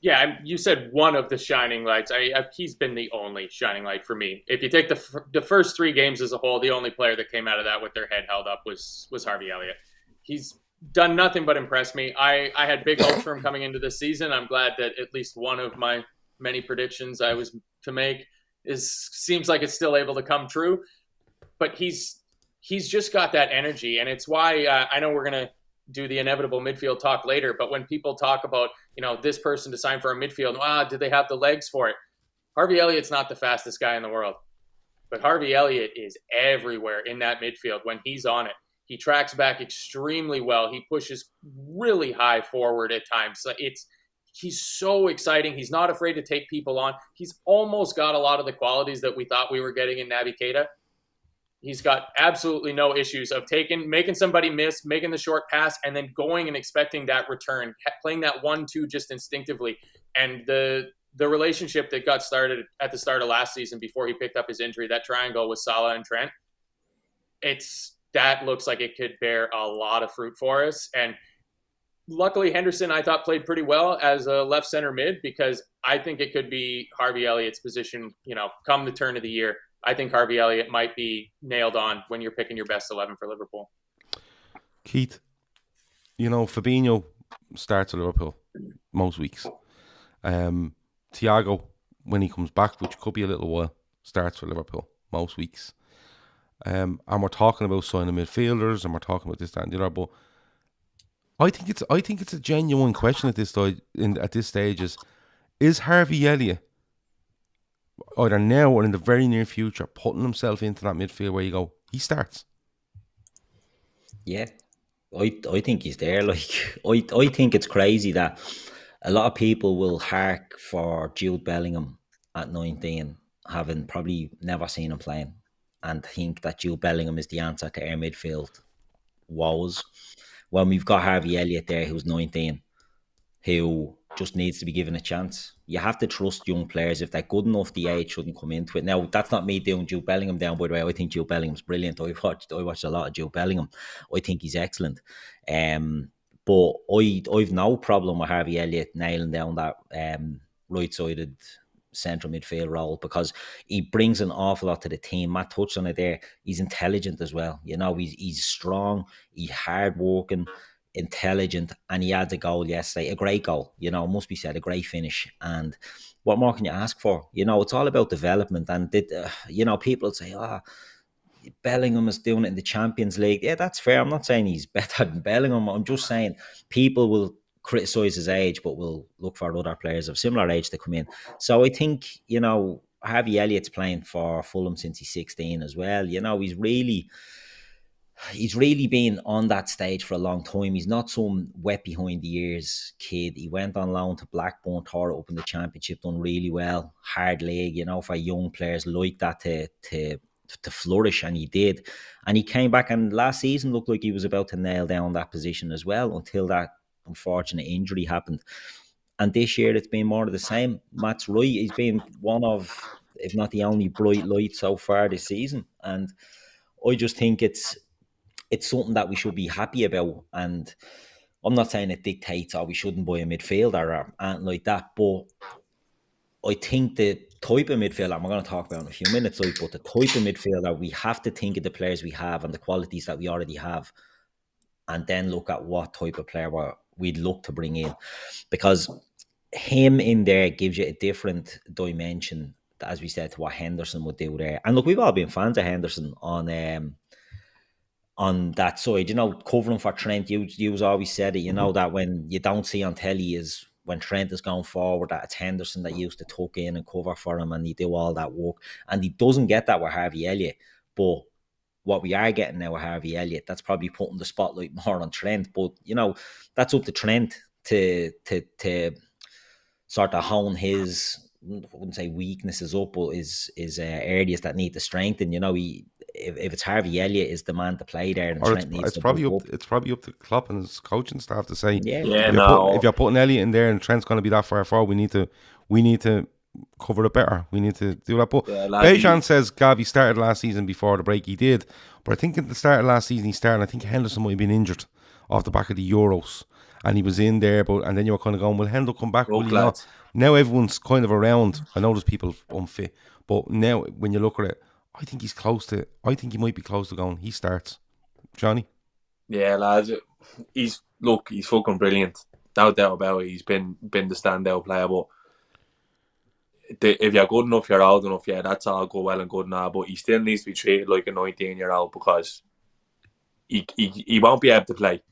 Yeah, you said one of the shining lights. He's been the only shining light for me. If you take the first 3 games as a whole, the only player that came out of that with their head held up was Harvey Elliott. He's done nothing but impress me. I had big hopes for him coming into this season. I'm glad that at least one of my many predictions I was to make seems like it's still able to come true. But he's just got that energy, and it's why I know we're gonna do the inevitable midfield talk later. But when people talk about, you know, this person to sign for a midfield, did they have the legs for it? Harvey Elliott's not the fastest guy in the world, but Harvey Elliott is everywhere in that midfield when he's on it. He tracks back extremely well. He pushes really high forward at times. So he's so exciting. He's not afraid to take people on. He's almost got a lot of the qualities that we thought we were getting in Naby Keita. He's got absolutely no issues of making somebody miss, making the short pass, and then going and expecting that return, playing that 1-2 just instinctively. And the relationship that got started at the start of last season before he picked up his injury, that triangle with Salah and Trent, that looks like it could bear a lot of fruit for us. And luckily, Henderson, I thought, played pretty well as a left center mid, because I think it could be Harvey Elliott's position, you know, come the turn of the year. I think Harvey Elliott might be nailed on when you're picking your best 11 for Liverpool. Keith, you know, Fabinho starts at Liverpool most weeks. Thiago, when he comes back, which could be a little while, starts for Liverpool most weeks. And we're talking about signing midfielders, and we're talking about this, that, and the other. But I think it's a genuine question at this stage. Is Harvey Elliott either now or in the very near future putting himself into that midfield where you go, he starts? Yeah, I think he's there. Like, I think it's crazy that a lot of people will hark for Jude Bellingham at 19, having probably never seen him playing, and think that Jude Bellingham is the answer to our midfield woes. When we've got Harvey Elliott there, who's 19, who just needs to be given a chance. You have to trust young players. If they're good enough, the age shouldn't come into it. Now, that's not me doing Jude Bellingham down, by the way. I think Jude Bellingham's brilliant. I watched a lot of Jude Bellingham. I think he's excellent. But I've no problem with Harvey Elliott nailing down that right-sided central midfield role, because he brings an awful lot to the team. Matt touched on it there. He's intelligent as well. You know, he's strong, he's hard-working, intelligent, and he had a goal yesterday, a great goal, you know, must be said, a great finish. And what more can you ask for? You know, it's all about development. And you know, people say, Bellingham is doing it in the Champions League. Yeah, that's fair. I'm not saying he's better than Bellingham. I'm just saying people will criticise his age, but will look for other players of similar age to come in. So I think, you know, Harvey Elliott's playing for Fulham since he's 16 as well. You know, he's really been on that stage for a long time. He's not some wet behind the ears kid. He went on loan to Blackburn, tore it up in the Championship, done really well. Hard league, you know, for young players like that to flourish, and he did. And he came back, and last season looked like he was about to nail down that position as well, until that unfortunate injury happened. And this year it's been more of the same. Matt's right. He's been one of, if not the only bright light so far this season. And I just think it's something that we should be happy about. And I'm not saying it dictates, we shouldn't buy a midfielder or anything like that, but I think the type of midfielder, I'm going to talk about in a few minutes, but the type of midfielder, we have to think of the players we have and the qualities that we already have, and then look at what type of player we'd look to bring in. Because him in there gives you a different dimension, as we said, to what Henderson would do there. And look, we've all been fans of Henderson on that side, you know, covering for Trent. You always said it, you know, that when you don't see on telly is when Trent is going forward, that it's Henderson that used to tuck in and cover for him, and he do all that work. And he doesn't get that with Harvey Elliott. But what we are getting now with Harvey Elliott, that's probably putting the spotlight more on Trent. But, you know, that's up to Trent to sort of hone his, I wouldn't say weaknesses up, but his areas that need to strengthen. You know, if it's Harvey Elliott is the man to play there, and Trent needs to probably up. It's probably up to Klopp and his coaching staff to say, if you're putting Elliott in there and Trent's going to be that far forward, we need to cover it better. We need to do that. But Bejan says Gavi started last season before the break. He did, but I think at the start of last season he started. I think Henderson might have been injured off the back of the Euros, and he was in there. And then you were kind of going, will Hendel come back? Will he not? Now everyone's kind of around. I know there's people unfit, but now when you look at it, I think he's close to. I think he might be close to going. He starts. Johnny. Yeah, lads. He's fucking brilliant. No doubt about it. He's been the standout player. But if you're good enough, you're old enough. Yeah, that's all go well and good now. But he still needs to be treated like a 19-year-old, because he won't be able to play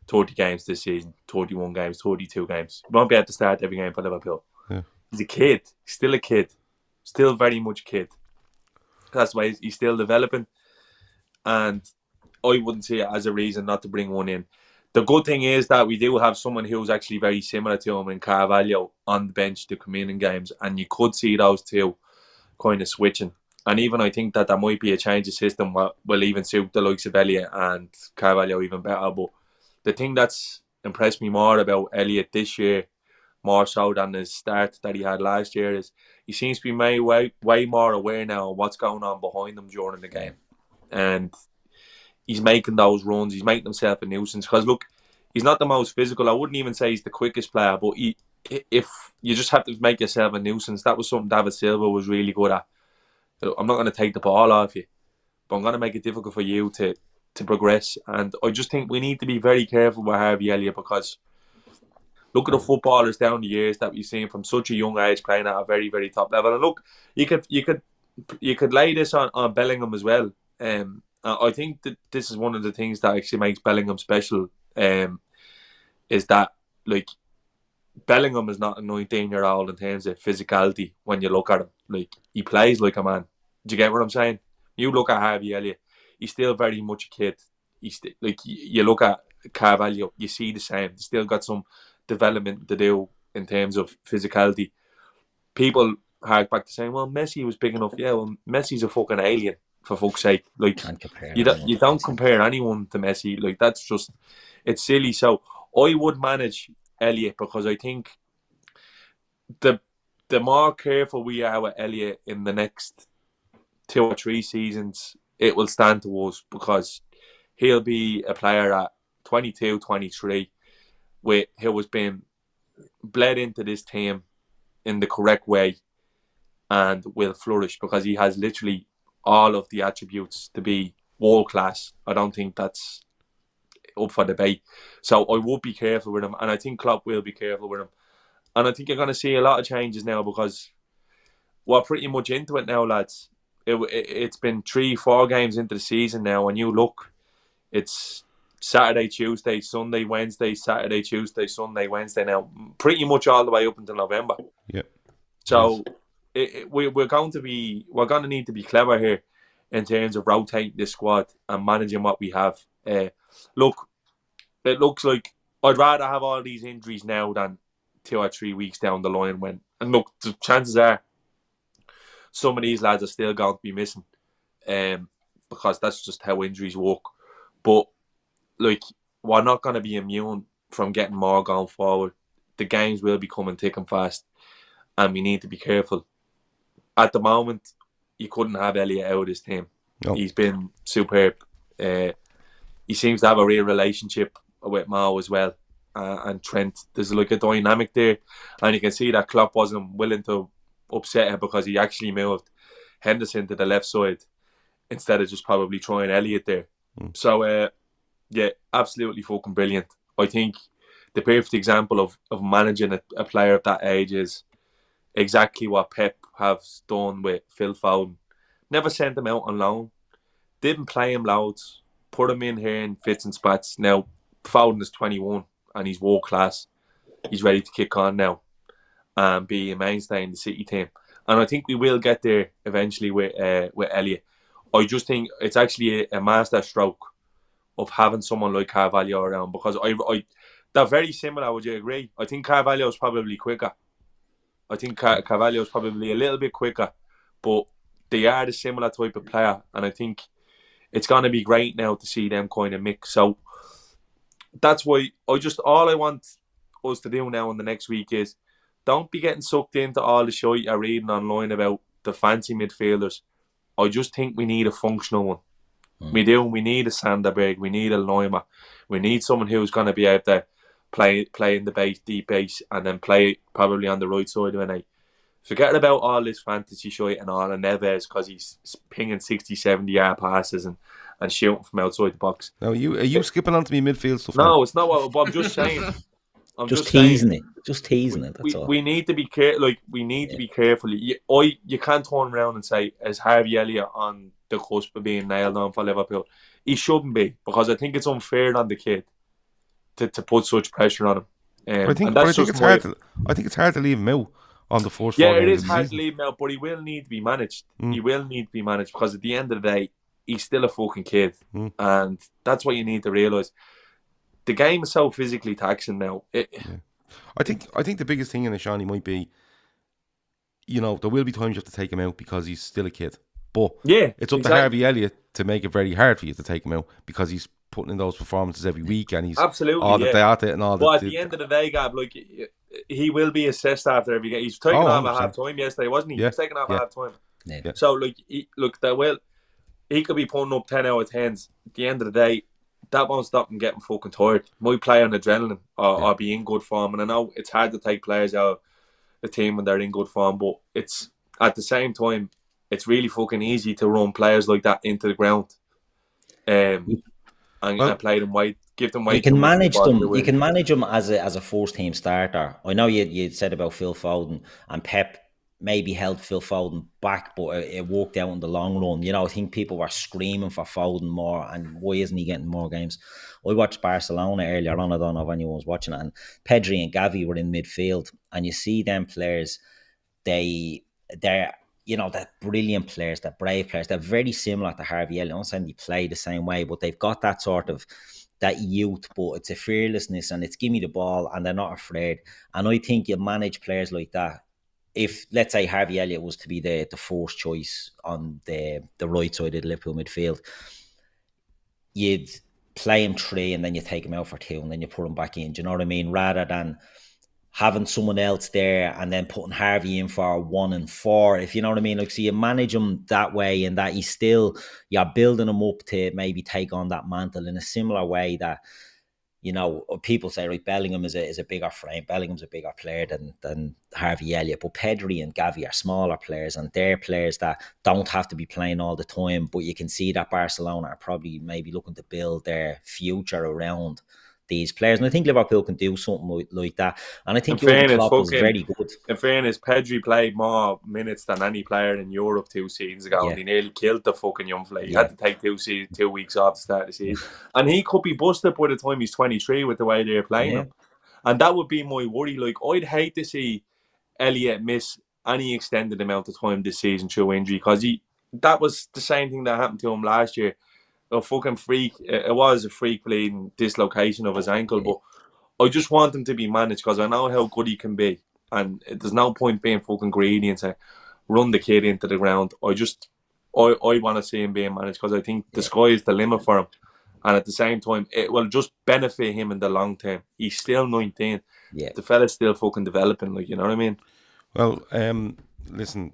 30 games this season, 31 games, 32 games. He won't be able to start every game for Liverpool. Yeah. He's a kid. He's still a kid. Still very much a kid. That's why he's still developing. And I wouldn't see it as a reason not to bring one in. The good thing is that we do have someone who's actually very similar to him in Carvalho on the bench to come in games. And you could see those two kind of switching. And even I think that might be a change of system will even suit the likes of Elliott and Carvalho even better. But the thing that's impressed me more about Elliott this year, more so than the start that he had last year, is he seems to be made way more aware now of what's going on behind him during the game. And he's making those runs. He's making himself a nuisance. Because, look, he's not the most physical. I wouldn't even say he's the quickest player. But if you just have to make yourself a nuisance, that was something David Silva was really good at. I'm not going to take the ball off you, but I'm going to make it difficult for you to progress. And I just think we need to be very careful with Harvey Elliott, because look at the footballers down the years that we've seen from such a young age playing at a very, very top level. And look, you could lay this on Bellingham as well. I think that this is one of the things that actually makes Bellingham special. Is that, like, Bellingham is not a 19-year-old in terms of physicality when you look at him. Like, he plays like a man. Do you get what I'm saying? You look at Harvey Elliott, he's still very much a kid. He's like, you look at Carvalho, you see the same. He's still got some development to do in terms of physicality. People hark back to saying, well, Messi was big enough. Yeah, well, Messi's a fucking alien, for fuck's sake. Like, you don't compare anyone to Messi. Like, that's just, it's silly. So I would manage Elliott, because I think the more careful we are with Elliott in the next 2 or 3 seasons, it will stand to us, because he'll be a player at 22, 23, who has been bled into this team in the correct way and will flourish, because he has literally all of the attributes to be world class. I don't think that's up for debate. So I would be careful with him, and I think Klopp will be careful with him. And I think you're going to see a lot of changes now, because we're pretty much into it now, lads. It's been 3-4 games into the season now, and you look, it's Saturday, Tuesday, Sunday, Wednesday, Saturday, Tuesday, Sunday, Wednesday now, pretty much all the way up until November. Yeah. So we're going to need to be clever here in terms of rotating this squad and managing what we have. Look, it looks like I'd rather have all these injuries now than 2 or 3 weeks down the line and look, the chances are some of these lads are still going to be missing, because that's just how injuries work. But like, we're not going to be immune from getting more going forward. The games will be coming thick and fast, and we need to be careful. At the moment, you couldn't have Elliott out of this team. No. He's been superb. He seems to have a real relationship with Mo as well, and Trent. There's like a dynamic there, and you can see that Klopp wasn't willing to upset him, because he actually moved Henderson to the left side instead of just probably throwing Elliott there. So yeah, absolutely fucking brilliant. I think the perfect example of managing a player of that age is exactly what Pep has done with Phil Foden. Never sent him out on loan, didn't play him loads, put him in here in fits and spats. Now Foden is 21 and he's world class. He's ready to kick on now and be a mainstay in the City team. And I think we will get there eventually with Elliott. I just think it's actually a master stroke of having someone like Carvalho around, because they're very similar. Would you agree? I think Carvalho is probably quicker. I think Carvalho is probably a little bit quicker, but they are the similar type of player, and I think it's going to be great now to see them kind of mix. So that's why all I want us to do now in the next week is don't be getting sucked into all the shit you're reading online about the fancy midfielders. I just think we need a functional one. We do. We need a Sanderberg. We need a Lima. We need someone who's going to be out there play in the base, deep base, and then play probably on the right side of an eight. Forget about all this fantasy shit and all, and Neves, because he's pinging 60, 70-yard passes and shooting from outside the box. Now, are you skipping on to me midfield stuff? No, it's not what I'm just saying. I'm just teasing it. Just teasing it. That's all. We need to be careful. Like, we need to be careful. You can't turn around and say, is Harvey Elliott on the cusp of being nailed on for Liverpool? He shouldn't be, because I think it's unfair on the kid to put such pressure on him. I think it's hard to leave him out on the first. Yeah, it is hard to leave him out, but he will need to be managed. He will need to be managed, because at the end of the day, he's still a fucking kid, and that's what you need to realise. The game is so physically taxing now. I think the biggest thing in the Seany might be, there will be times you have to take him out because he's still a kid. But it's up to Harvey Elliott to make it very hard for you to take him out, because he's putting in those performances every week, and he's absolutely all the data and all that. But at the end of the day, Gab, like, he will be assessed after every game. He's taking off at half time yesterday, wasn't he? Yeah. He was taking off at half time. Yeah. So he could be putting up 10 out of 10s. At the end of the day, that won't stop him getting fucking tired. Might play on adrenaline or be in good form. And I know it's hard to take players out of the team when they're in good form, but it's at the same time, it's really fucking easy to run players like that into the ground and play them wide, give them weight. You can manage them. You can manage them as a first team starter. I know you said about Phil Foden, and Pep maybe held Phil Foden back, but it worked out in the long run. I think people were screaming for Foden more, and why isn't he getting more games? I watched Barcelona earlier on. I don't know if anyone was watching it, and Pedri and Gavi were in midfield, and you see them players, they're brilliant players, they're brave players, they're very similar to Harvey Elliott. I'm not saying they play the same way, but they've got that sort of that youth, but it's a fearlessness, and it's give me the ball, and they're not afraid. And I think you manage players like that. If, let's say, Harvey Elliott was to be the first choice on the right side of the Liverpool midfield, you'd play him 3 and then you take him out for 2 and then you put him back in. Do you know what I mean? Rather than having someone else there and then putting Harvey in for 1 and 4, if you know what I mean. Like, so you manage him that way, and that you're building him up to maybe take on that mantle in a similar way that, people say, right, Bellingham is a bigger frame. Bellingham's a bigger player than Harvey Elliott, but Pedri and Gavi are smaller players, and they're players that don't have to be playing all the time. But you can see that Barcelona are probably maybe looking to build their future around these players, and I think Liverpool can do something like that. And I think Jurgen Klopp is very good. In fairness, Pedri played more minutes than any player in Europe 2 seasons ago, and he nearly killed the fucking young fella. He had to take 2 weeks off to start the season, and he could be busted by the time he's 23 with the way they're playing him. And that would be my worry. Like, I'd hate to see Elliott miss any extended amount of time this season through injury, because that was the same thing that happened to him last year. A fucking freak. It was a freak bleeding dislocation of his ankle, but I just want him to be managed, because I know how good he can be, and there's no point being fucking greedy and say run the kid into the ground. I want to see him being managed, because I think the sky is the limit for him, and at the same time it will just benefit him in the long term. He's still 19. The fella's still fucking developing, like, you know what I mean? Well, listen,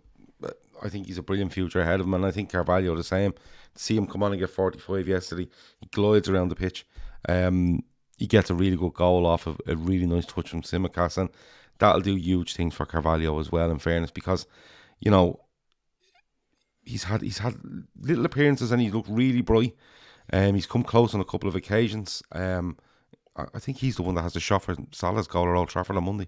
I think he's a brilliant future ahead of him, and I think Carvalho the same. To see him come on and get 45 yesterday, he glides around the pitch. He gets a really good goal off of a really nice touch from Tsimikas, and that'll do huge things for Carvalho as well, in fairness, because, he's had little appearances and he's looked really bright. He's come close on a couple of occasions. I think he's the one that has the shot for Salah's goal at Old Trafford on Monday.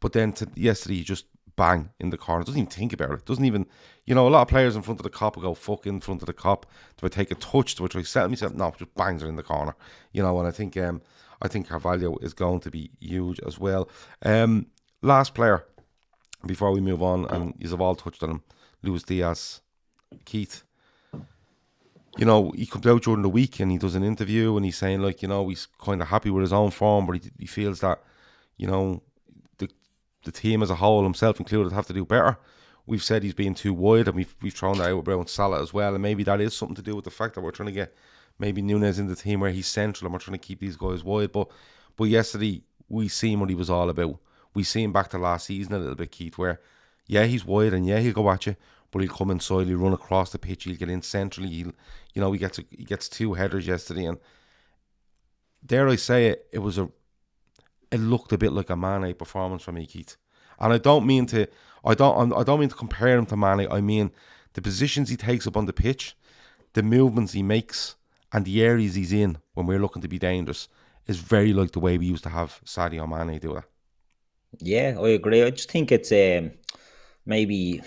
But then yesterday, he just bang in the corner. Doesn't even think about it. Doesn't even, a lot of players in front of the cop will go fuck in front of the cop. Do I take a touch? Do I try to settle myself? No, just bangs it in the corner. And I think Carvalho is going to be huge as well. Last player before we move on, and you've all touched on him, Luis Diaz. Keith, he comes out during the week and he does an interview and he's saying, like, he's kind of happy with his own form, but he feels that, the team as a whole, himself included, have to do better. We've said he's being too wide, and we've thrown that out around Salah as well, and maybe that is something to do with the fact that we're trying to get maybe Núñez in the team where he's central, and we're trying to keep these guys wide. But yesterday we seen what he was all about. We seen back to last season a little bit, Keith, where he's wide and he'll go at you, but he'll come inside, he'll run across the pitch, he'll get in centrally. He gets 2 headers yesterday, and dare I say it, it looked a bit like a Mane performance for me, Keith. And I don't mean to compare him to Mane. I mean the positions he takes up on the pitch, the movements he makes, and the areas he's in when we're looking to be dangerous is very like the way we used to have Sadio Mane do that. Yeah, I agree. I just think it's maybe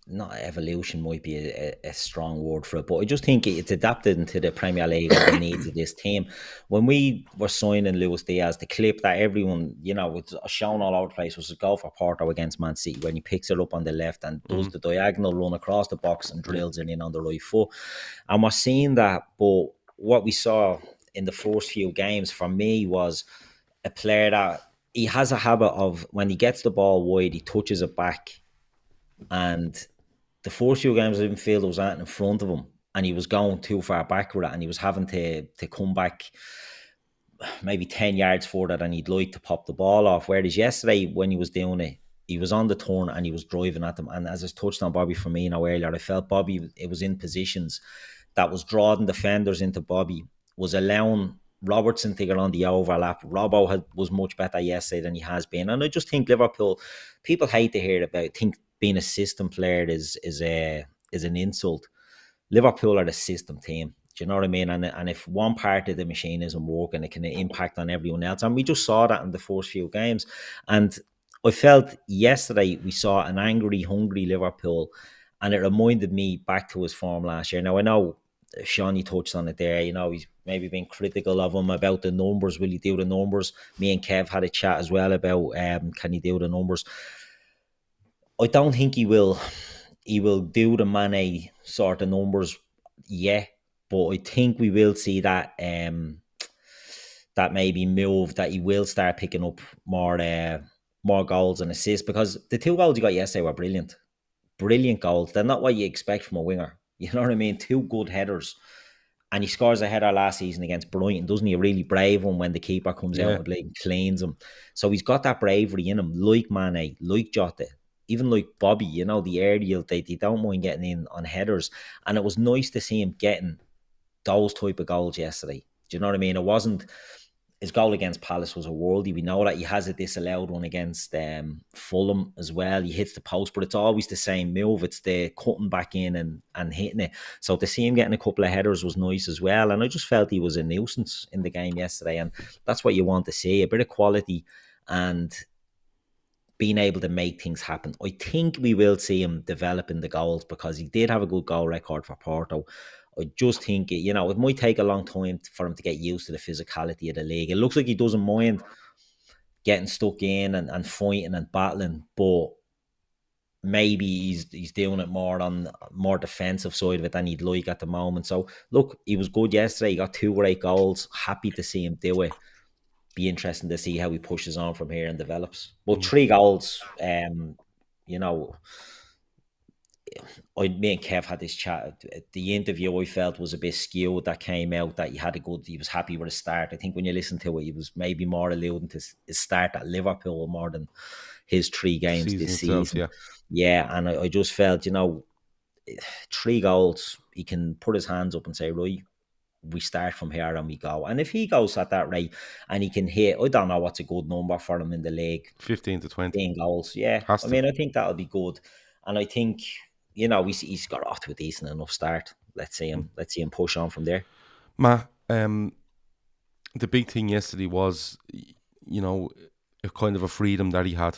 not evolution might be a strong word for it, but I just think it's adapted into the Premier League and the needs of this team. When we were signing Luis Diaz, the clip that everyone, was shown all over the place was a goal for Porto against Man City, when he picks it up on the left and does the diagonal run across the box and drills it in on the right foot. And we're seeing that, but what we saw in the first few games for me was a player that he has a habit of, when he gets the ball wide, he touches it back, and the first few games I didn't feel there was anything in front of him, and he was going too far back with it, and he was having to come back maybe 10 yards further than he'd like to pop the ball off. Whereas yesterday, when he was doing it, he was on the turn and he was driving at them. And as I touched on Bobby Firmino earlier, I felt Bobby, it was in positions that was drawing defenders into Bobby, was allowing Robertson to get on the overlap. Robbo was much better yesterday than he has been. And I just think Liverpool, people hate to hear about, think being a system player is an insult. Liverpool are the system team. Do you know what I mean? And if one part of the machine isn't working, it can impact on everyone else. And we just saw that in the first few games. And I felt yesterday we saw an angry, hungry Liverpool, and it reminded me back to his form last year. Now, I know Seany touched on it there. He's maybe been critical of him about the numbers. Will he do the numbers? Me and Kev had a chat as well about can he do the numbers? I don't think he will. He will do the Mane sort of numbers, but I think we will see that that maybe move, that he will start picking up more goals and assists, because the 2 goals he got yesterday were brilliant goals. They're not what you expect from a winger. You know what I mean? 2 good headers, And he scores a header last season against Brighton, doesn't he? A really brave one when the keeper comes out and like cleans him. So he's got that bravery in him, like Mane, like Jota, even like Bobby, you know, the aerial, they don't mind getting in on headers. And it was nice to see him getting those type of goals yesterday. Do you know what I mean? It wasn't... His goal against Palace was a worldie. We know that he has a disallowed one against Fulham as well. He hits the post, but it's always the same move. It's the cutting back in and hitting it. So to see him getting a couple of headers was nice as well. And I just felt he was a nuisance in the game yesterday. And that's what you want to see, a bit of quality and being able to make things happen. I think we will see him developing the goals because he did have a good goal record for Porto. I just think, you know, it might take a long time for him to get used to the physicality of the league. It looks like he doesn't mind getting stuck in and fighting and battling, but maybe he's doing it more defensive side of it than he'd like at the moment. So, look, he was good yesterday. He got 2 great goals. Happy to see him do it. Be interesting to see how he pushes on from here and develops. But 3 goals, you know... me and Kev had this chat. The interview I felt was a bit skewed that came out that he was happy with his start. I think when you listen to it, he was maybe more alluding to his start at Liverpool more than his 3 games this season. Yeah, and I just felt, you know, 3 goals, he can put his hands up and say, right, we start from here and we go. And if he goes at that rate and he can hit, I don't know what's a good number for him in the league. 15 to 20 goals, yeah. I mean, I think that'll be good. And I think... you know, he's got off to a decent enough start. Let's see him push on from there. Matt, the big thing yesterday was, you know, a kind of a freedom that he had.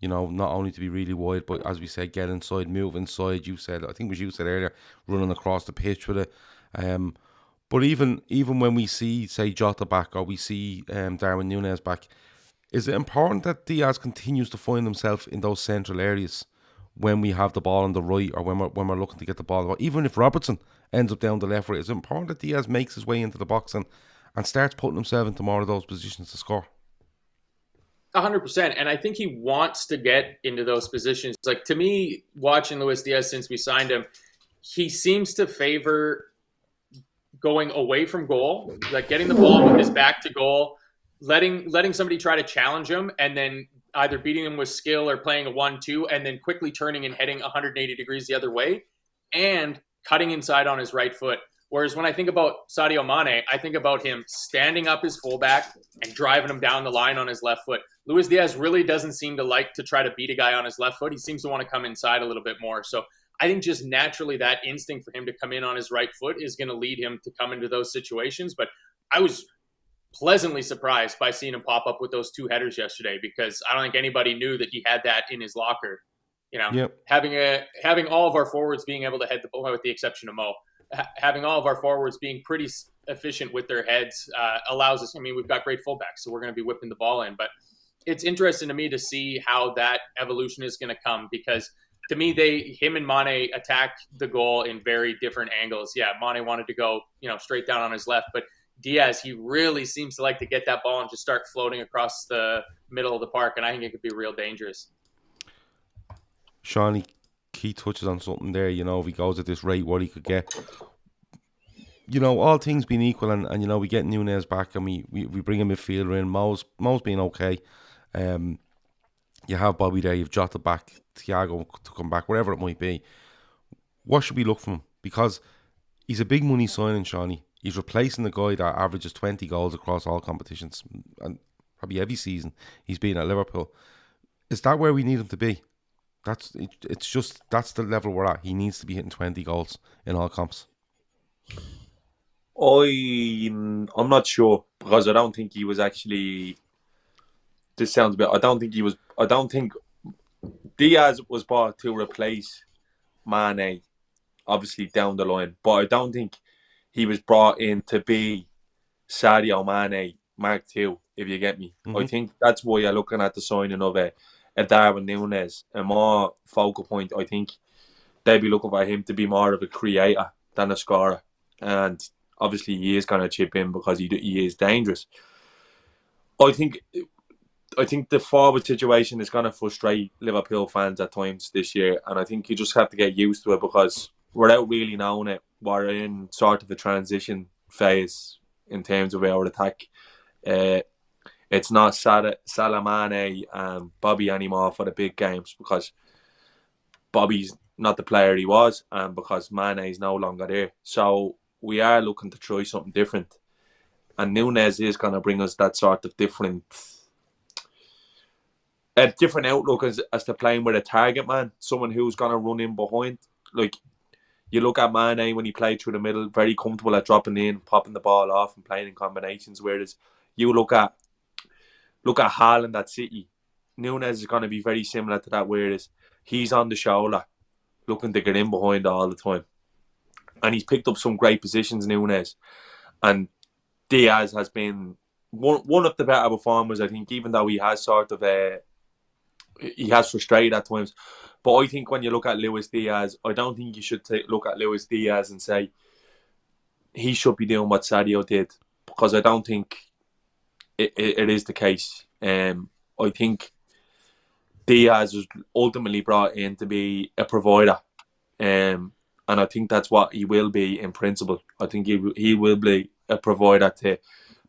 You know, not only to be really wide, but as we said, get inside, move inside. You said, I think it was you said earlier, running across the pitch with it. But even when we see, say, Jota back or we see Darwin Núñez back, is it important that Diaz continues to find himself in those central areas when we have the ball on the right or when we're looking to get the ball? Even if Robertson ends up down the left, right, it's important that Diaz makes his way into the box and starts putting himself into more of those positions to score. 100%. And I think he wants to get into those positions. Like, to me, watching Luis Diaz since we signed him, he seems to favor going away from goal, like getting the ball with his back to goal, letting somebody try to challenge him, and then either beating him with skill or playing a 1-2, and then quickly turning and heading 180 degrees the other way, and cutting inside on his right foot. Whereas when I think about Sadio Mane, I think about him standing up his fullback and driving him down the line on his left foot. Luis Diaz really doesn't seem to like to try to beat a guy on his left foot. He seems to want to come inside a little bit more. So I think just naturally that instinct for him to come in on his right foot is going to lead him to come into those situations. But I was pleasantly surprised by seeing him pop up with those 2 headers yesterday, because I don't think anybody knew that he had that in his locker. You know, having all of our forwards being able to head the ball, with the exception of Mo, having all of our forwards being pretty efficient with their heads allows us. I mean, we've got great fullbacks, so we're going to be whipping the ball in. But it's interesting to me to see how that evolution is going to come, because to me, him and Mane attack the goal in very different angles. Yeah, Mane wanted to go, you know, straight down on his left, but Diaz, he really seems to like to get that ball and just start floating across the middle of the park, and I think it could be real dangerous. Seany, he touches on something there, you know, if he goes at this rate, what he could get. You know, all things being equal, and you know, we get Núñez back and we bring a midfielder in, Mo's being okay. You have Bobby there, you've Jota back, Thiago to come back, whatever it might be. What should we look from him? Because he's a big money signing, Seany. He's replacing the guy that averages 20 goals across all competitions, and probably every season he's been at Liverpool. Is that where we need him to be? That's the level we're at. He needs to be hitting 20 goals in all comps. I'm not sure, because I don't think he was actually... This sounds a bit... I don't think Diaz was bought to replace Mane, obviously down the line, but I don't think he was brought in to be Sadio Mane Mark II, if you get me. Mm-hmm. I think that's why you're looking at the signing of a Darwin Núñez, a more focal point. I think they'd be looking for him to be more of a creator than a scorer. And obviously he is going to chip in because he is dangerous. I think the forward situation is going to frustrate Liverpool fans at times this year, and I think you just have to get used to it, because without really knowing it, we're in sort of a transition phase in terms of our attack. It's not Salah, Mane and Bobby anymore for the big games, because Bobby's not the player he was, and because Mane is no longer there. So we are looking to try something different. And Núñez is going to bring us that sort of different outlook as to playing with a target man, someone who's going to run in behind. Like, you look at Mane when he played through the middle, very comfortable at dropping in, popping the ball off and playing in combinations, whereas you look at Haaland at City, Núñez is going to be very similar to that, whereas he's on the shoulder looking to get in behind all the time. And he's picked up some great positions, Núñez. And Diaz has been one of the better performers, I think, even though he has sort of he has frustrated at times. But I think when you look at Luis Diaz, I don't think you should look at Luis Diaz and say he should be doing what Sadio did, because I don't think it is the case. I think Diaz was ultimately brought in to be a provider, and I think that's what he will be in principle. I think he will be a provider to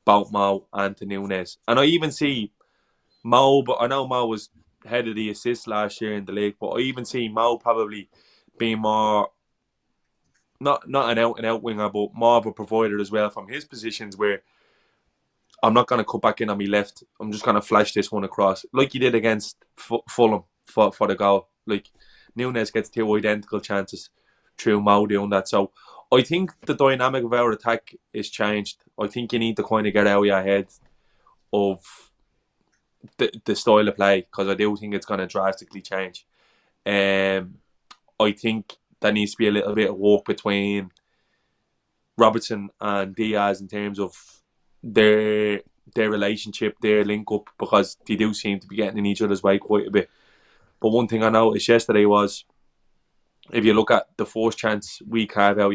both Mo and to Núñez. And I even see Mo, but I know Mo was head of the assists last year in the league, but I even see Mo probably being more, not an out-and-out winger, but more of a provider as well from his positions, where I'm not going to cut back in on my left. I'm just going to flash this one across, like he did against Fulham for the goal. Like, Núñez gets 2 identical chances through Mo doing that. So I think the dynamic of our attack is changed. I think you need to kind of get out of your head of the style of play, because I do think it's going to drastically change. I think there needs to be a little bit of work between Robertson and Diaz in terms of their relationship, their link up, because they do seem to be getting in each other's way quite a bit. But one thing I noticed yesterday was, if you look at the first chance we carve out,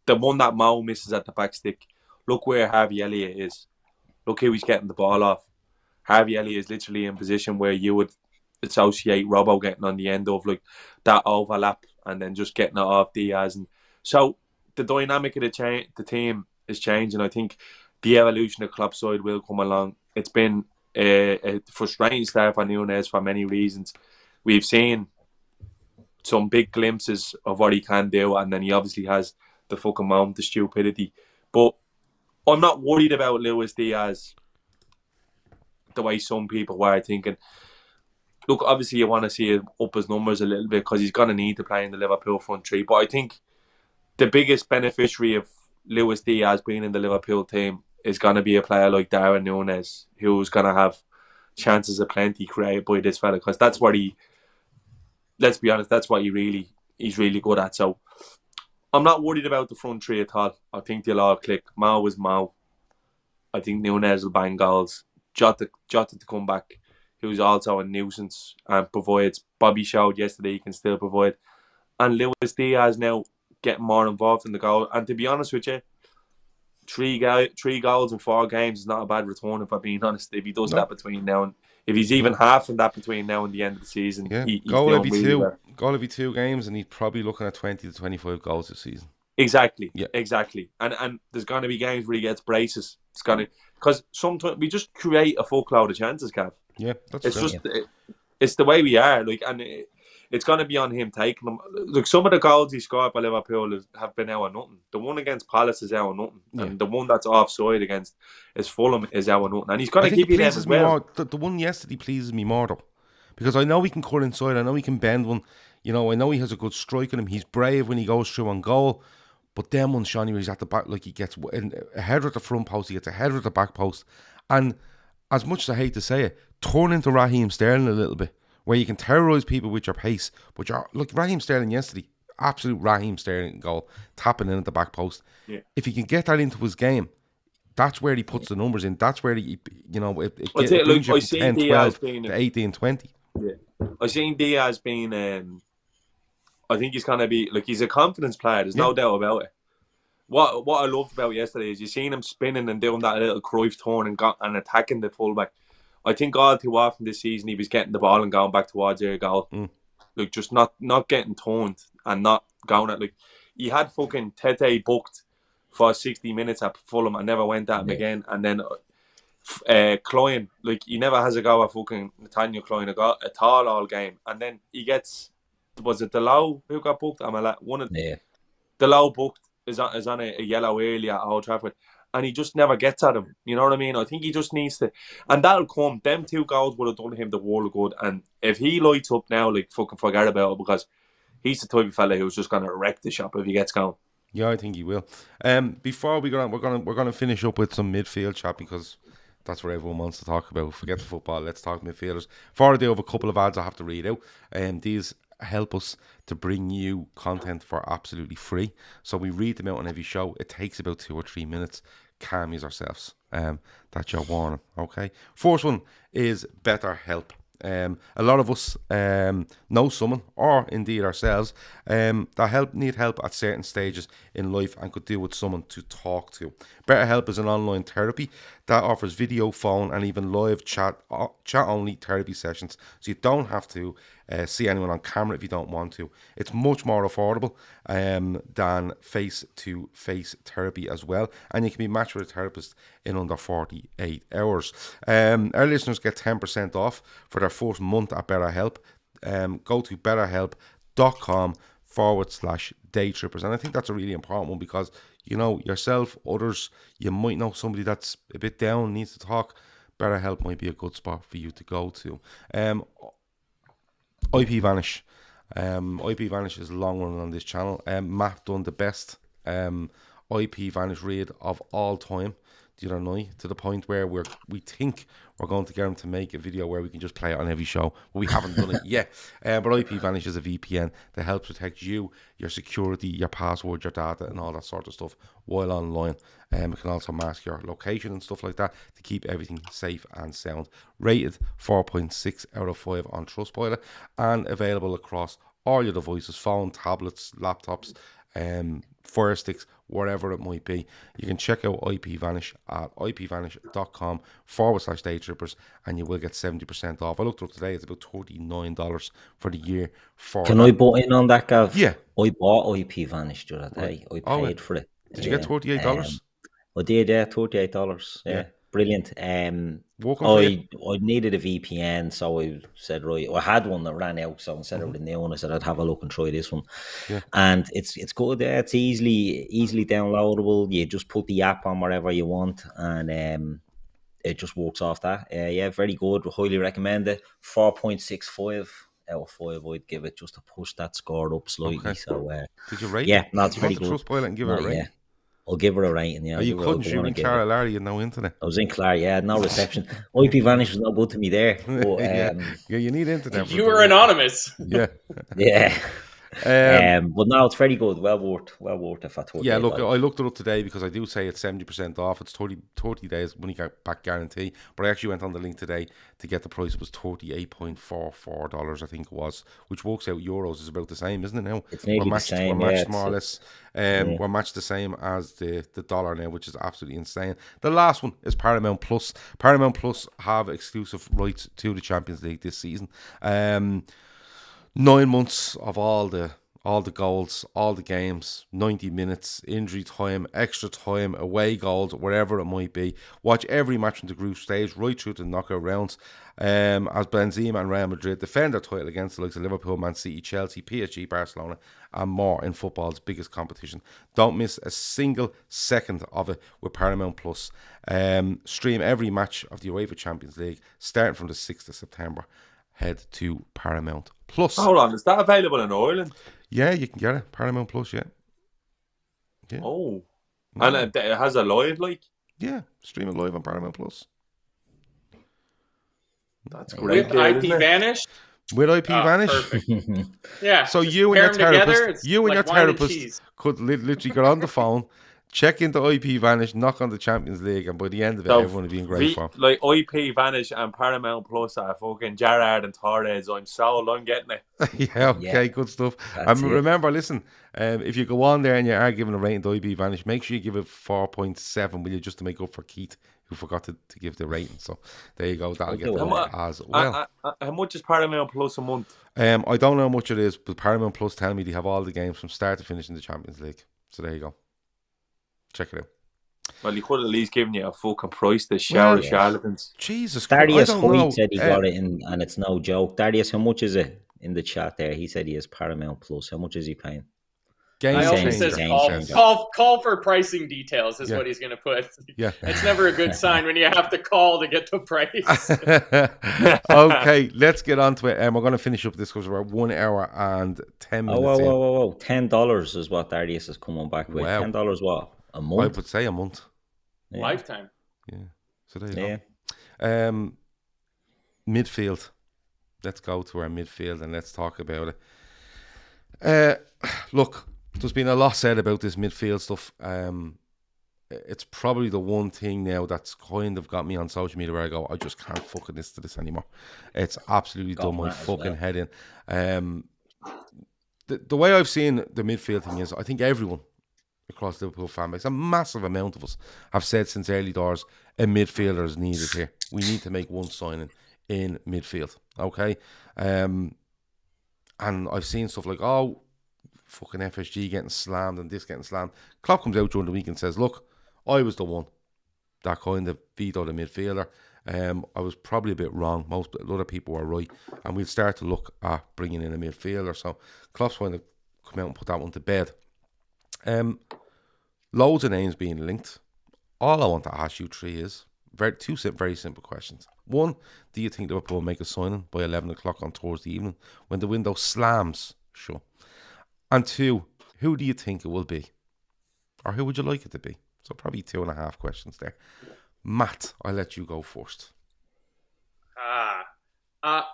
the one that Mo misses at the back stick, look where Harvey Elliott is. Look who he's getting the ball off. Harvey Elliott is literally in position where you would associate Robbo getting on the end of, like, that overlap and then just getting it off Diaz. And so the dynamic of the team is changing. I think the evolution of Klopp's side will come along. It's been a frustrating start for Núñez for many reasons. We've seen some big glimpses of what he can do, and then he obviously has the fucking moment of stupidity. But I'm not worried about Luis Diaz the way some people were thinking. Look, obviously you want to see him up his numbers a little bit, because he's going to need to play in the Liverpool front three. But I think the biggest beneficiary of Luis Diaz being in the Liverpool team is going to be a player like Darwin Núñez, who's going to have chances of plenty created by this fella, because that's what let's be honest, that's what he's really good at. So I'm not worried about the front three at all. I think they'll all click. Mo is Mo. I think Núñez will bang goals. Jota to come back, who's also a nuisance and provides. Bobby showed yesterday he can still provide. And Luis Diaz now getting more involved in the goal. And to be honest with you, 3 goals in 4 games is not a bad return, if I'm being honest. If he does that between now and, if he's even half of that between now and the end of the season, he's goal every 2 games, and he's probably looking at 20 to 25 goals this season. Exactly. And there's going to be games where he gets braces. It's going to, because sometimes we just create a fuckload of chances, Cav. Yeah, that's true. It's the way we are. Like, and it's going to be on him taking them. Look, some of the goals he scored by Liverpool have been out of nothing. The one against Palace is out of nothing, and the one that's offside against Fulham is out of nothing. And he's going to give you them as well. The one yesterday pleases me more though, because I know he can cut inside. I know he can bend one. You know, I know he has a good strike in him. He's brave when he goes through on goal. But then one, Seany, where he's at the back, like he gets a header at the front post, he gets a header at the back post. And as much as I hate to say it, turn into Raheem Sterling a little bit, where you can terrorise people with your pace. But look, Raheem Sterling yesterday, absolute Raheem Sterling goal, tapping in at the back post. Yeah. If he can get that into his game, that's where he puts the numbers in. That's where it brings you from 10, 12 to 18, 20. Yeah. I've seen Diaz being... I think he's going to be, like, he's a confidence player. There's no doubt about it. What I loved about yesterday is you seen him spinning and doing that little Cruyff turn and attacking the fullback. I think all too often this season he was getting the ball and going back towards their goal. Like, just not getting turned and not going at, like, he had fucking Tete booked for 60 minutes at Fulham and never went at him again. And then Cloyne, like, he never has a go at fucking Nathaniel Cloyne at all game. And then he gets, was it Delow who got booked? Delow booked is on a yellow early at Old Trafford. And he just never gets at him. You know what I mean? I think he just needs to... And that'll come. Them 2 goals would have done him the world of good. And if he lights up now, like, fucking forget about it, because he's the type of fella who's just going to wreck the shop if he gets going. Yeah, I think he will. Before we go on, we're gonna finish up with some midfield chat, because that's what everyone wants to talk about. Forget the football. Let's talk midfielders. Before I do have a couple of ads I have to read out. These help us to bring you content for absolutely free. So we read them out on every show. It takes about 2 or 3 minutes. Calm yourselves. That's your warning. Okay. First one is BetterHelp. A lot of us know someone, or indeed ourselves, that need help at certain stages in life and could do with someone to talk to. BetterHelp is an online therapy that offers video, phone, and even live chat-only therapy sessions, so you don't have to see anyone on camera if you don't want to. It's much more affordable than face-to-face therapy as well, and you can be matched with a therapist in under 48 hours. Our listeners get 10% off for their first month at BetterHelp. Go to betterhelp.com/daytrippers, and I think that's a really important one, because you know, yourself, others, you might know somebody that's a bit down, needs to talk. BetterHelp might be a good spot for you to go to. IP Vanish. IP Vanish is long running on this channel. Matt done the best IP Vanish raid of all time the other night, to the point where we think we're going to get him to make a video where we can just play it on every show, but we haven't done it yet. But IP Vanish is a VPN that helps protect you, your security, your password, your data, and all that sort of stuff while online. It can also mask your location and stuff like that to keep everything safe and sound. Rated 4.6 out of 5 on Trustpilot, and available across all your devices: phone, tablets, laptops, Fire Sticks, wherever it might be. You can check out IP Vanish at ipvanish.com/daytrippers, and you will get 70% off. I looked up today, it's about $39 for the year. Can I butt in on that, Gav? Yeah. I bought IP Vanish the other day. I paid for it. Did you get $38? I did, yeah, $38. Yeah. Brilliant. I needed a VPN, so I said, right, I had one that ran out, so instead of the new one, I said I'd have a look and try this one. Yeah. And it's good. It's easily downloadable. You just put the app on wherever you want, and it just works off that. Yeah, very good. Highly recommend it. 4.65 out of 5 I'd give it, just to push that score up slightly. Okay. So did you rate? Yeah, no, it's very good. Trustpilot and give it a rating. Yeah. I'll give her a rating, yeah. You couldn't shoot in Clara Larry and no internet. I was in Clara, yeah, no reception. IP Vanish was not good to me there. But, yeah, you need internet. You were anonymous. Yeah. Yeah. But no, it's very good. Well worth it for 30. Yeah, look, I looked it up today because I do say it's 70% off. It's 30 days money back guarantee. But I actually went on the link today to get the price. It was $38.44, I think it was, which works out euros is about the same, isn't it now? It's nearly the same. We're matched more or less. We're matched the same as the dollar now, which is absolutely insane. The last one is Paramount Plus. Paramount Plus have exclusive rights to the Champions League this season. 9 months of all the goals, all the games, 90 minutes, injury time, extra time, away goals, wherever it might be. Watch every match from the group stage right through to the knockout rounds, as Benzema and Real Madrid defend their title against the likes of Liverpool, Man City, Chelsea, PSG, Barcelona, and more in football's biggest competition. Don't miss a single second of it with Paramount Plus. Stream every match of the UEFA Champions League starting from the 6th of September. Head to Paramount Plus. Hold on, is that available in Ireland? Yeah, you can get it. Paramount Plus, yeah. Oh. And it has a live, like? Yeah, stream it live on Paramount Plus. That's great. With IP Vanish? With IP Vanish? Perfect. Yeah. So you and your therapist, could literally get on the phone, check into IP Vanish, knock on the Champions League, and by the end of it, So, everyone will be in great form. Like IP Vanish and Paramount Plus are fucking Gerrard and Torres. I'm sold on getting it. Yeah, okay, good stuff. That's it. Remember, listen, if you go on there and you are giving a rating to IP Vanish, make sure you give it 4.7, will you, just to make up for Keith, who forgot to give the rating. So there you go. That'll get them as well. How much is Paramount Plus a month? I don't know how much it is, but Paramount Plus tell me they have all the games from start to finish in the Champions League. So there you go. Check it out. Well, he could at least given you a fucking price to shower charlatans. Jesus Christ. Darius I don't know. Hoyt said he got it in, and it's no joke. Darius, how much is it in the chat there? He said he has Paramount Plus. How much is he paying? Game I hope he changer. says call for pricing details is what he's going to put. Yeah. It's never a good sign when you have to call to get the price. Okay, let's get on to it. We're going to finish up this because we're 1 hour and 10 minutes in. Whoa. $10 is what Darius is coming back with. Wow. $10 what? A month? I would say a month. Yeah. Lifetime. Yeah. So there you go. Midfield. Let's go to our midfield and let's talk about it. Look, there's been a lot said about this midfield stuff. It's probably the one thing now that's kind of got me on social media where I go, I just can't fucking listen to this anymore. It's absolutely done my fucking head in. The way I've seen the midfield thing is, I think everyone across the Liverpool fan base, a massive amount of us, have said since early doors, a midfielder is needed here. We need to make one signing in midfield. Okay? And I've seen stuff like, fucking FSG getting slammed and this getting slammed. Klopp comes out during the week and says, look, I was the one that kind of vetoed the midfielder. I was probably a bit wrong. Most other people were right. And we'll start to look at bringing in a midfielder. So Klopp's going to come out and put that one to bed. Loads of names being linked. All I want to ask you three is two very simple questions. One, do you think Liverpool will make a signing by 11 o'clock on Thursday evening when the window slams shut? And two, who do you think it will be? Or who would you like it to be? So probably 2.5 questions there. Matt, I'll let you go first. I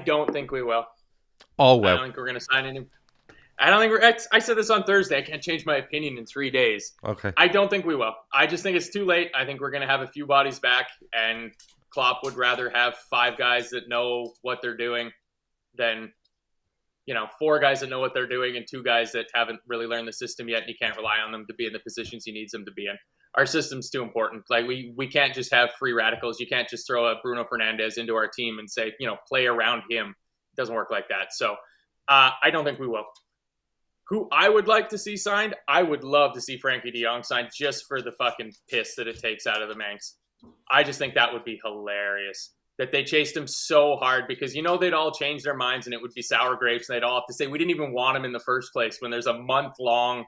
don't think we will. Oh, well. I don't think we're going to sign any. I said this on Thursday. I can't change my opinion in 3 days. Okay. I don't think we will. I just think it's too late. I think we're going to have a few bodies back, and Klopp would rather have 5 guys that know what they're doing than, 4 guys that know what they're doing and 2 guys that haven't really learned the system yet, and he can't rely on them to be in the positions he needs them to be in. Our system's too important. Like, we can't just have free radicals. You can't just throw a Bruno Fernandes into our team and say, play around him. It doesn't work like that. So I don't think we will. Who I would like to see signed, I would love to see Frankie de Jong signed just for the fucking piss that it takes out of the Manx. I just think that would be hilarious. That they chased him so hard because, they'd all change their minds and it would be sour grapes and they'd all have to say, we didn't even want him in the first place when there's a month-long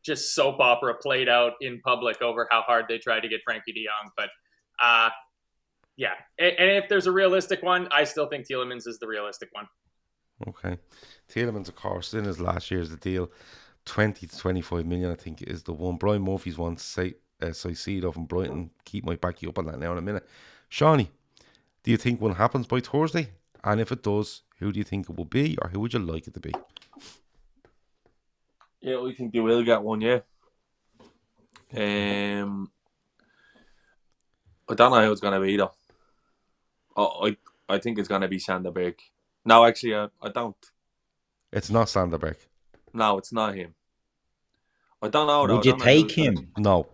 just soap opera played out in public over how hard they tried to get Frankie de Jong. But, yeah. And if there's a realistic one, I still think Tielemans is the realistic one. Okay. Tielemans, of course, in his last year's the deal, 20 to 25 million, I think, is the one. Brian Murphy's one, Caicedo from Brighton. Keith might back you up on that now in a minute. Seany, do you think one happens by Thursday? And if it does, who do you think it will be, or who would you like it to be? Yeah, I think they will get one, yeah. I don't know how it's going to be, though. I think it's going to be Sanderberg. No, actually, I don't. It's not Sanderberg. No, it's not him. I don't know. Would you take him? No.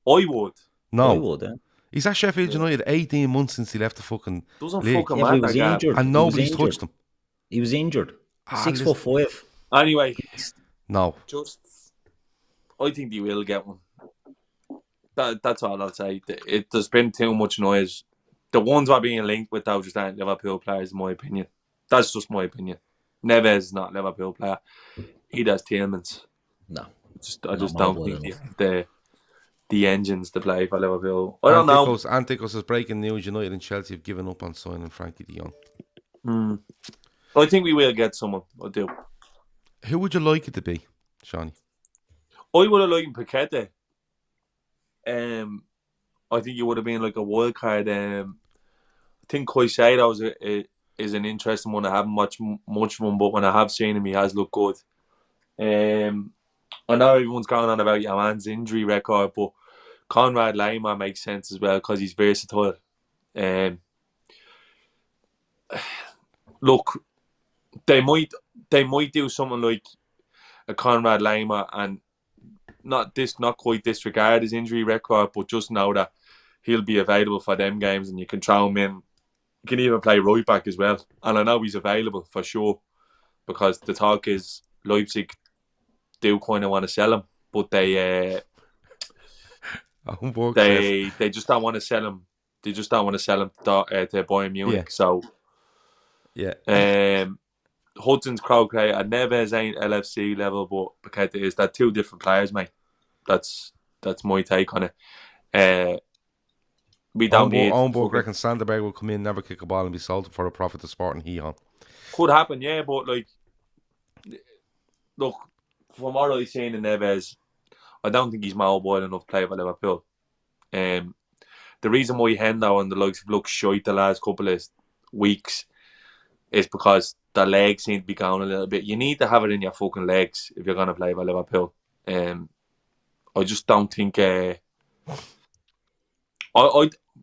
I would. No. I would, He's at Sheffield United 18 months since he left the fucking Doesn't league. fucking Yeah, but he matter, was Gav. injured. And nobody's touched him. He was injured. Listen. 6'5". Anyway, No. I think they will get one. That's all I'll say. There's been too much noise. The ones that are being linked with though just aren't Liverpool players, in my opinion. That's just my opinion. Neves is not a Liverpool player. He does Tielemans. No. I just don't think they have the engines to play for Liverpool. I don't know. Anticos is breaking news. United and Chelsea have given up on signing Frankie de Jong. I think we will get someone. I do. Who would you like it to be, Seany? I would have liked Paqueta. I think it would have been like a wild card. I think Caicedo is an interesting one. I haven't much from him, but when I have seen him, he has looked good. I know everyone's going on about your man's injury record, but Conrad Lima makes sense as well because he's versatile. Look, they might do something like a Conrad Lima and not quite disregard his injury record, but just know that he'll be available for them games and you can throw him in. You can even play right back as well. And I know he's available for sure because the talk is Leipzig do kind of want to sell him, but they just don't want to sell him. They just don't want to sell him to Bayern Munich. So Hudson's Croquet and Neves ain't LFC level, but Paqueta is. They're two different players, mate. That's my take on it. We don't need. Ownberg reckons Sanderberg will come in, never kick a ball, and be sold for a profit to Sporting Gijón. Could happen, yeah, but like, look, from what I've seen in Neves, I don't think he's mobile enough to play for Liverpool. The reason why Hendo and the likes have looked shite the last couple of weeks is because the legs seem to be going a little bit. You need to have it in your fucking legs if you're going to play for Liverpool. I just don't think.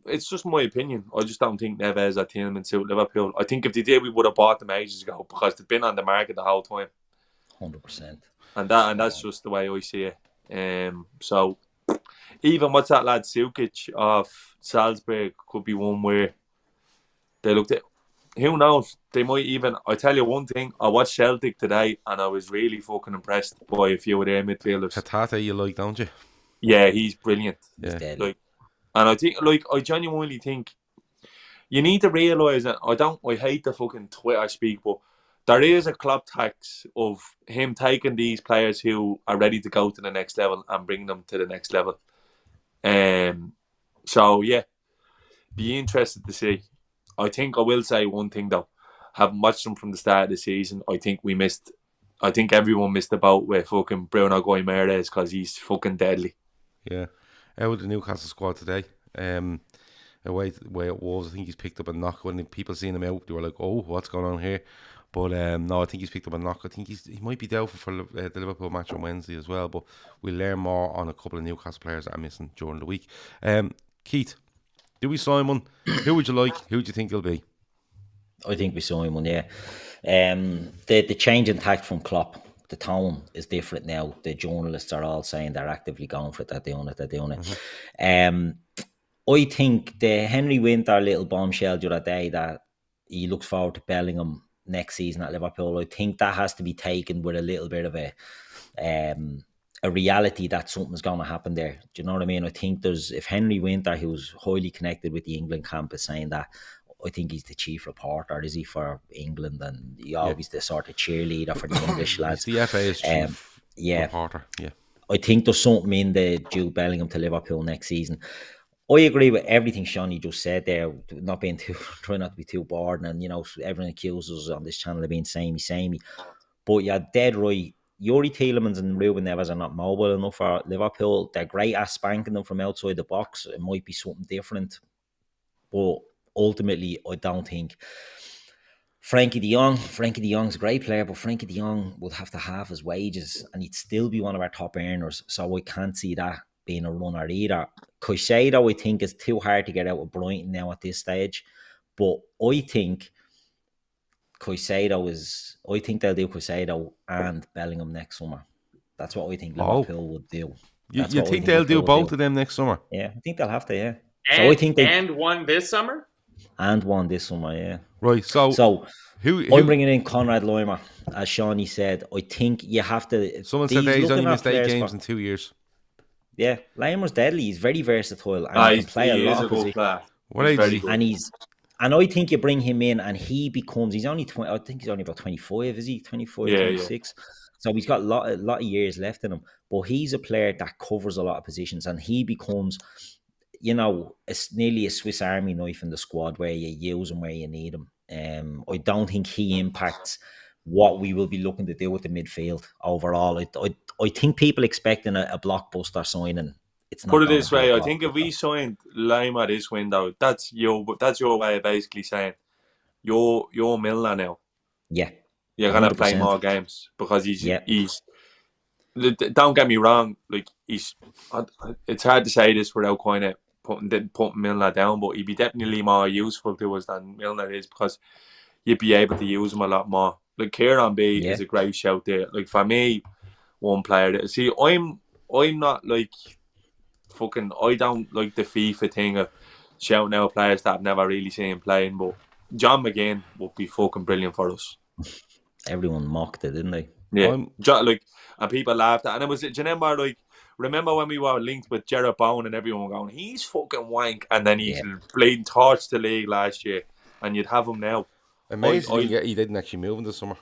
It's just my opinion. I just don't think Neves or Tielemans suit Liverpool. I think if they did, we would have bought them ages ago because they've been on the market the whole time. 100%. And that's just the way I see it. So even what's that lad Sukic of Salzburg could be one where they looked at. Who knows? They might even. I tell you one thing. I watched Celtic today, and I was really fucking impressed by a few of their midfielders. Hatate, you like, don't you? Yeah, he's brilliant. Yeah. And I think, I genuinely think you need to realise that I hate the fucking Twitter speak, but there is a Klopp tax of him taking these players who are ready to go to the next level and bring them to the next level. So yeah, be interested to see. I think I will say one thing though. Having watched them from the start of the season, I think everyone missed the boat with fucking Bruno Guimaraes because he's fucking deadly. Yeah. Out with the Newcastle squad today. Away at Wolves, I think he's picked up a knock. When people seen him out, they were like, "Oh, what's going on here?" But no, I think he's picked up a knock. I think he might be doubtful for the Liverpool match on Wednesday as well. But we'll learn more on a couple of Newcastle players that are missing during the week. Keith, do we sign one? Who would you like? Who do you think he'll be? I think we sign one. Yeah. The change in tact from Klopp. The tone is different now. The journalists are all saying they're actively going for it. They're doing it. Mm-hmm. I think the Henry Winter little bombshell the other day that he looks forward to Bellingham next season at Liverpool. I think that has to be taken with a little bit of a reality that something's going to happen there. Do you know what I mean? I think if Henry Winter, who's highly connected with the England camp, is saying that, I think he's the chief reporter, is he, for England, and he's always the sort of cheerleader for the English lads. The FA's chief reporter. Yeah, I think there's something in the Jude Bellingham to Liverpool next season. I agree with everything Seany just said there. Try not to be too bored, and everyone accuses us on this channel of being samey. But you're dead right. Yuri Tielemans and Ruben Neves are not mobile enough for Liverpool. They're great at spanking them from outside the box. It might be something different, but ultimately, I don't think Frankie de Jong's a great player, but Frankie de Jong would have to halve his wages and he'd still be one of our top earners. So I can't see that being a runner either. Caicedo, I think, is too hard to get out of Brighton now at this stage. But I think they'll do Caicedo and Bellingham next summer. That's what I think Liverpool would do. You think they'll do both of them next summer? Yeah, I think they'll have to, yeah. And one this summer? And one this summer, yeah. Right, so who I'm bringing in Conrad Lima, as Seany said. I think you have to. Someone said that he's only missed 8 games in 2 years. Yeah, Lima's deadly. He's very versatile and he can play a lot of positions. What age is he? And I think you bring him in and he becomes. He's only 20. I think he's only about 25. Is he 25, 26? Yeah. So he's got a lot of years left in him. But he's a player that covers a lot of positions, and he becomes, it's nearly a Swiss Army knife in the squad where you use him where you need him. I don't think he impacts what we will be looking to do with the midfield overall. I think people expecting a blockbuster signing. It's not. Put it this way, I think if we signed Lima this window, that's your way of basically saying you're Milner now. Yeah, you're gonna play more games because he's don't get me wrong. Like it's hard to say this without kind of putting Milner down, but he'd be definitely more useful to us than Milner is because you'd be able to use him a lot more. Like Kieran B is a great shout there. Like for me, one player that see I'm not like fucking. I don't like the FIFA thing of shouting out players that I've never really seen playing, but John McGinn would be fucking brilliant for us. Everyone mocked it, didn't they? Yeah, and people laughed at it. And it was, do you remember when we were linked with Gerard Bowen and everyone going, he's fucking wank, and then he's bleeding torch the league last year, and you'd have him now. Amazing, he didn't actually move in the summer.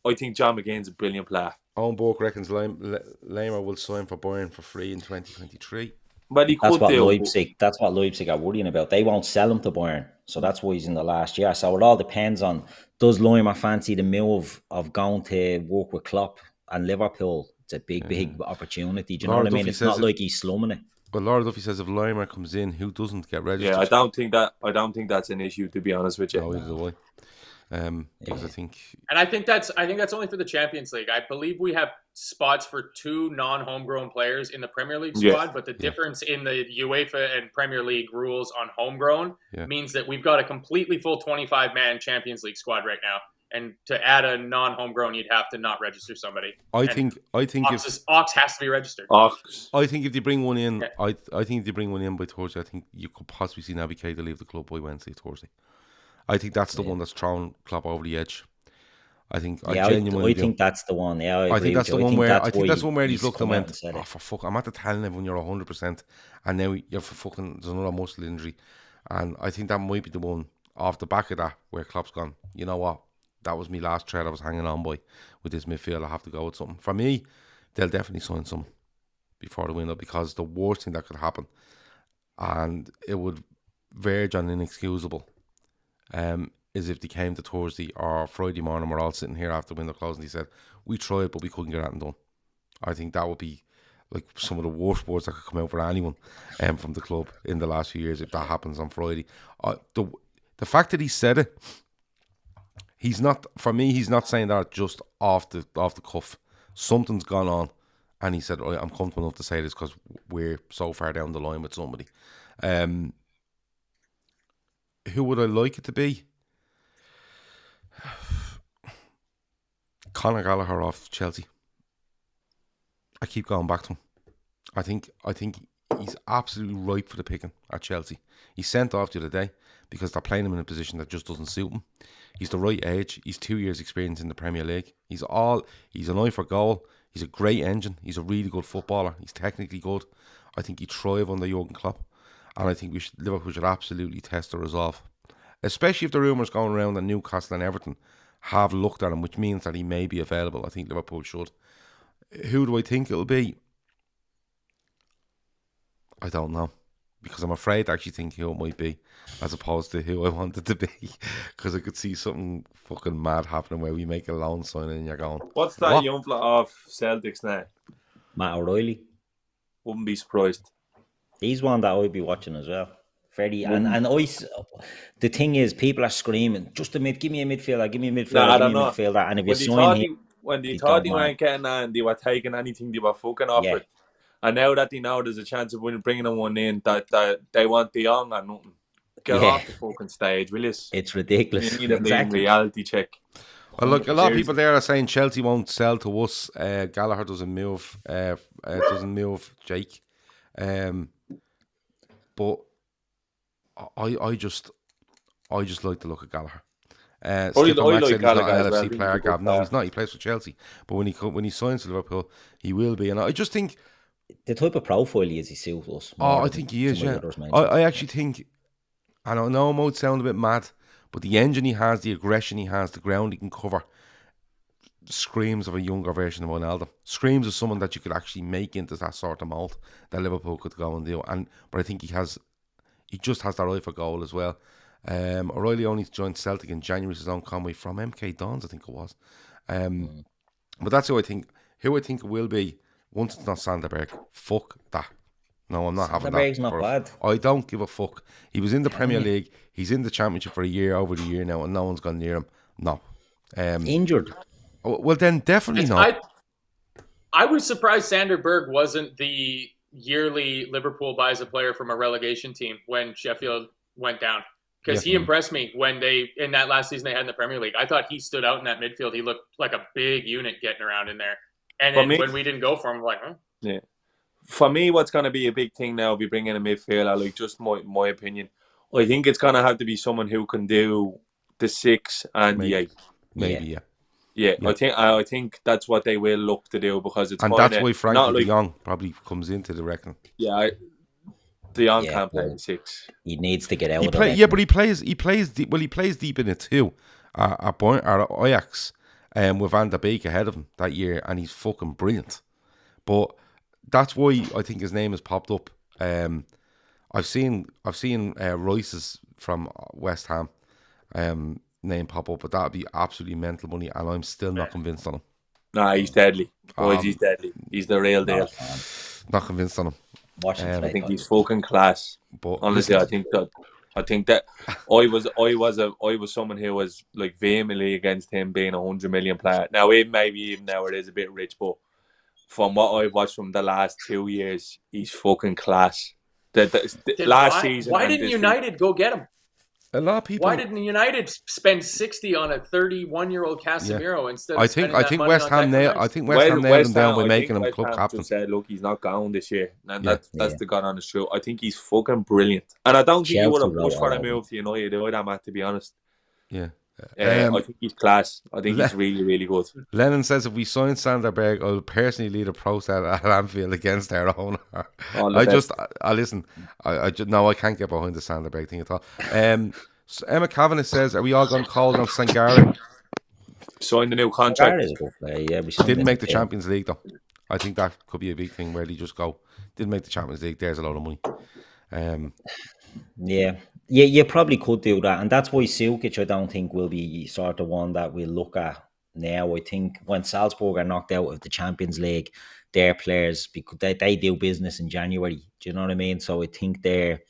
I think John McGinn's a brilliant player. Owen Burke reckons Lamer will sign for Bayern for free in 2023. But that's what Leipzig are worrying about. They won't sell him to Bayern, so that's why he's in the last year. So it all depends on, does Laimer fancy the move of going to work with Klopp and Liverpool? It's a big opportunity. Do you know what I mean? It's not like he's slumming it. But Laura Duffy says if Laimer comes in, who doesn't get registered? Yeah, I don't think that's an issue, to be honest with you. No, either do I. Because I think that's only for the Champions League. I believe we have spots for 2 non-homegrown players in the Premier League squad, but the difference in the UEFA and Premier League rules on homegrown means that we've got a completely full 25-man Champions League squad right now. And to add a non-homegrown, you'd have to not register somebody. I think Ox has to be registered. I think if they bring one in, I think if they bring one in by Thursday, I think you could possibly see Naby Keita leave the club by Wednesday, Thursday. I think that's the one that's thrown Klopp over the edge. I think I genuinely think that's the one. Yeah, I think that's the one where that's one where he's looked and went, oh for fuck, I'm at the telling everyone you're 100%, and now you're for fucking there's another muscle injury, and I think that might be the one off the back of that where Klopp's gone, you know what, that was my last thread I was hanging on by with this midfield. I have to go with something. For me, they'll definitely sign someone before the window, because the worst thing that could happen, and it would verge on inexcusable, is if they came to Thursday or Friday morning, we're all sitting here after the window closed and he said, we tried but we couldn't get anything done. I think that would be like some of the worst words that could come out for anyone from the club in the last few years if that happens on Friday. The fact that he said it, he's not saying that just off the cuff. Something's gone on and he said, I'm comfortable enough to say this because we're so far down the line with somebody. Who would I like it to be? Conor Gallagher off Chelsea. I keep going back to him. I think he's absolutely ripe for the picking at Chelsea. He's sent off the other day because they're playing him in a position that just doesn't suit him. He's the right age. He's 2 years experience in the Premier League. He's an eye for goal. He's a great engine. He's a really good footballer. He's technically good. I think he'd thrive under Jurgen Klopp. And I think Liverpool should absolutely test the resolve. Especially if the rumours going around that Newcastle and Everton have looked at him, which means that he may be available. I think Liverpool should. Who do I think it'll be? I don't know. Because I'm afraid to actually think who it might be, as opposed to who I want it to be. Because I could see something fucking mad happening where we make a loan signing and you're going, what's that young fella off Celtics now? Matt O'Reilly. Wouldn't be surprised. He's one that I'd be watching as well. Freddie, and the thing is, people are screaming, give me a midfielder, give me a midfielder, and if you sign him, when they thought they weren't getting and they were taking anything, they were fucking offered. And now that they know there's a chance of bringing them one in, that they want the young or nothing. Get off the fucking stage, will you? It's ridiculous. You need a reality check. Well, look, a lot of people there are saying Chelsea won't sell to us. Gallagher doesn't move. Jake. But I just like the look of Gallagher. Stephen Mack said he's not an LFC player, Gav. No, he's not. He plays for Chelsea. But when he signs to Liverpool, he will be. And I just think the type of profile he suits us. I think he is. Yeah, I actually think. And I know it might sound a bit mad, but the engine he has, the aggression he has, the ground he can cover, screams of a younger version of Ronaldo. Screams of someone that you could actually make into that sort of mould that Liverpool could go and do. But I think he just has that eye for goal as well. O'Reilly only joined Celtic in January, his own Conway from MK Dons, I think it was. But that's who I think it will be once it's not Sanderberg. Fuck that. No, I'm not having that. Sanderberg's not bad. I don't give a fuck. He was in the Premier League. He's in the Championship for over the year now, and no one's gone near him. No. Injured. Well, then definitely not. I was surprised Sander Berg wasn't the yearly Liverpool buys a player from a relegation team when Sheffield went down. Because he impressed me when in that last season they had in the Premier League. I thought he stood out in that midfield. He looked like a big unit getting around in there. And then when we didn't go for him, I'm like, huh? Yeah. For me, what's going to be a big thing now, if we bring in a midfielder, like just my opinion, I think it's going to have to be someone who can do the 6 and the 8. Maybe. Yeah, I think that's what they will look to do, because it's and that's why Frankie de Jong probably comes into the reckon. Yeah, de Jong can't play the 6. He needs to get out. But he plays deep in it too. At Ajax, with Van der Beek ahead of him that year, and he's fucking brilliant. But that's why I think his name has popped up. I've seen Royce's from West Ham name pop up, but that'd be absolutely mental money, and I'm still not convinced on him. Nah, he's deadly. Boys, he's deadly. He's the real deal. Not convinced on him. I think he's fucking class. But honestly, I think that I was someone who was like vehemently against him being a 100 million player. Now maybe now it is a bit rich, but from what I've watched from the last 2 years, he's fucking class. Last season, why didn't United go get him? A lot of people. Why didn't United spend 60 on a 31-year-old Casemiro instead of I think West Ham nailed him down by making him club captain. Said, look, he's not going this year, and that's the God honest truth. I think he's fucking brilliant, and I don't think he would have pushed for a move to United either, Matt. To be honest, I think he's class. I think he's really, really good. Lennon says if we sign Sander Berg, I'll personally lead a protest at Anfield against our owner. I can't get behind the Sander Berg thing at all. So Emma Kavanagh says, are we all gone cold on Sangare? Signed the new contract. Didn't make the Champions League though. I think that could be a big thing where they just go, didn't make the Champions League, there's a lot of money. Yeah, you probably could do that, and that's why Sukic I don't think will be sort of one that we'll look at now. I think when Salzburg are knocked out of the Champions League, their players, because they do business in January. Do you know what I mean? So I think they're,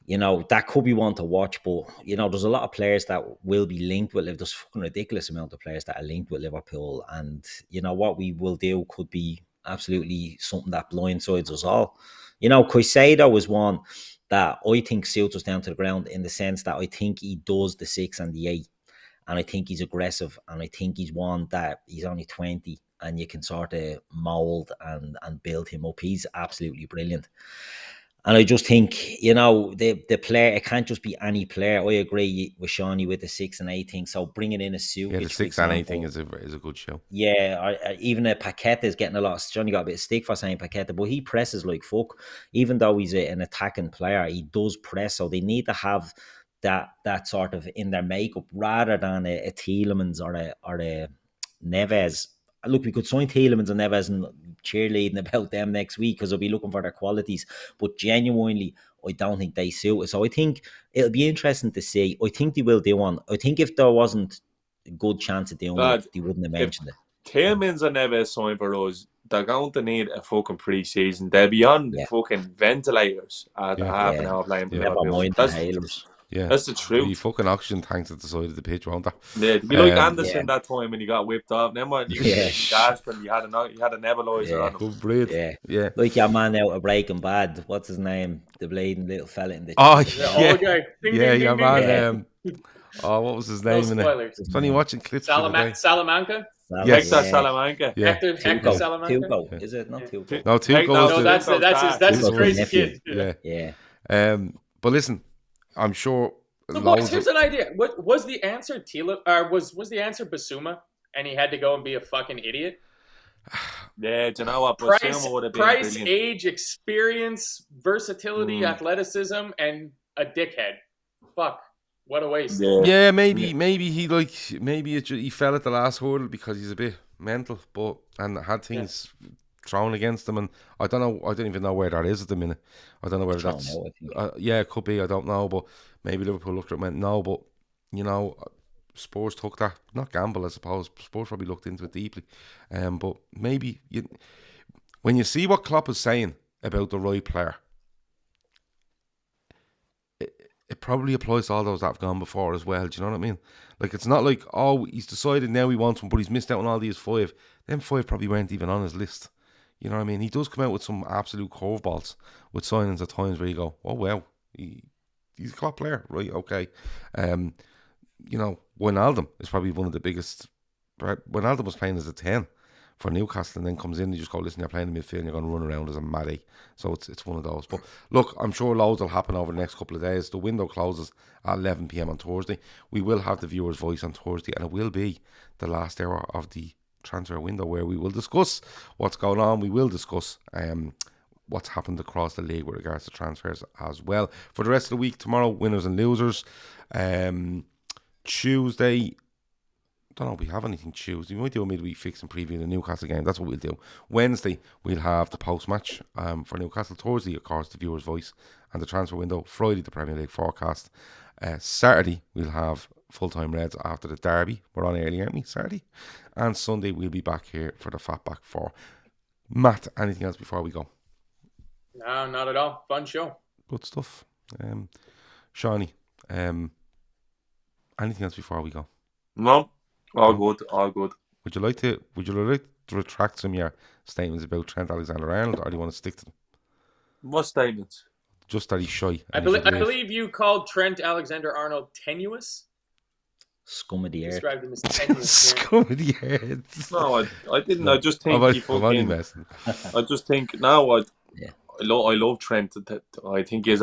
that could be one to watch. But there's a lot of players that will be linked with. There's a fucking ridiculous amount of players that are linked with Liverpool, and what we will do could be absolutely something that blindsides us all. Caicedo was one that I think suits us down to the ground, in the sense that I think he does the 6 and the 8, and I think he's aggressive, and I think he's one that he's only 20 and you can sort of mould and build him up. He's absolutely brilliant. And I just think, the player, it can't just be any player. I agree with Seany with the 6 and 8 thing. So bringing in a Sukic. Yeah, the 6 and 8 thing is a good show. Yeah, even a Paqueta is getting a lot. Johnny got a bit of stick for saying Paqueta, but he presses like fuck. Even though he's an attacking player, he does press. So they need to have that sort of in their makeup, rather than a Tielemans or a Neves. Look, we could sign Tielemans and Neves and cheerleading about them next week because I'll be looking for their qualities. But genuinely, I don't think they suit us. So I think it'll be interesting to see. I think they will do one. I think if there wasn't a good chance of doing it, they wouldn't have mentioned it. Tielemans and Neves sign for us, they're going to need a fucking pre-season. They'll be on fucking ventilators at half an hour playing. That's the truth. You fucking oxygen tanks at the side of the pitch, won't they? Yeah, it'd be like Anderson that time when he got whipped off. Then when you gasped and you had a nebulizer on him. Good breed. Yeah. Like your man out of Breaking Bad. What's his name? The bleeding little fella in the. Your man. What was his name? It's funny watching clips. Salamanca. Hector Salamanca. Hector Salamanca. Tuco. Is it not Tuco? No, Tuco. That's his crazy kid. Yeah. But listen, I'm sure. So boys, here's an idea. What was the answer? Was the answer Basuma, and he had to go and be a fucking idiot? Yeah, do you know what? Basuma would have been Price, brilliant. age, experience, versatility, athleticism, and a dickhead. Fuck, what a waste. Yeah, maybe he fell at the last hurdle because he's a bit mental, and had things thrown against him, and I don't even know where that is at the minute. I don't know whether that's it could be, I don't know, but maybe Liverpool looked at it and went no, but Spurs took that, not gamble I suppose, Spurs probably looked into it deeply, but maybe when you see what Klopp is saying about the right player, it probably applies to all those that have gone before as well. Do you know what I mean? Like, it's not like, oh, he's decided now he wants one, but he's missed out on all these 5. Them 5 probably weren't even on his list. You know what I mean? He does come out with some absolute curveballs with signings at times where you go, oh, well, he's a Klopp player, right? Okay. You know, Wijnaldum is probably one of the biggest. Wijnaldum was playing as a 10 for Newcastle and then comes in and you just go, listen, you're playing in midfield and you're going to run around as a maddie. So it's one of those. But look, I'm sure loads will happen over the next couple of days. The window closes at 11 p.m. on Thursday. We will have the viewer's voice on Thursday, and it will be the last hour of the transfer window where we will discuss what's going on. We will discuss what's happened across the league with regards to transfers as well. For the rest of the week, tomorrow, winners and losers. Tuesday, don't know if we have anything Tuesday. We might do a midweek fix and preview the Newcastle game. That's what we'll do. Wednesday, we'll have the post-match for Newcastle. Thursday, of course, the viewer's voice and the transfer window. Friday, the Premier League forecast. Saturday, we'll have full-time Reds after the derby. We're on early, aren't we, Saturday? And Sunday, we'll be back here for the Fatback 4. Matt, anything else before we go? No, not at all. Fun show. Good stuff. Seany, anything else before we go? No, all good. Would you like to retract some of your statements about Trent Alexander-Arnold, or do you want to stick to them? What statements? Just that he's shy. I believe you called Trent Alexander-Arnold tenuous. Scum of the earth. Described him as tenuous. Scum of the earth. No, I didn't. I just think he fucking. I just think now. I love Trent. I think he's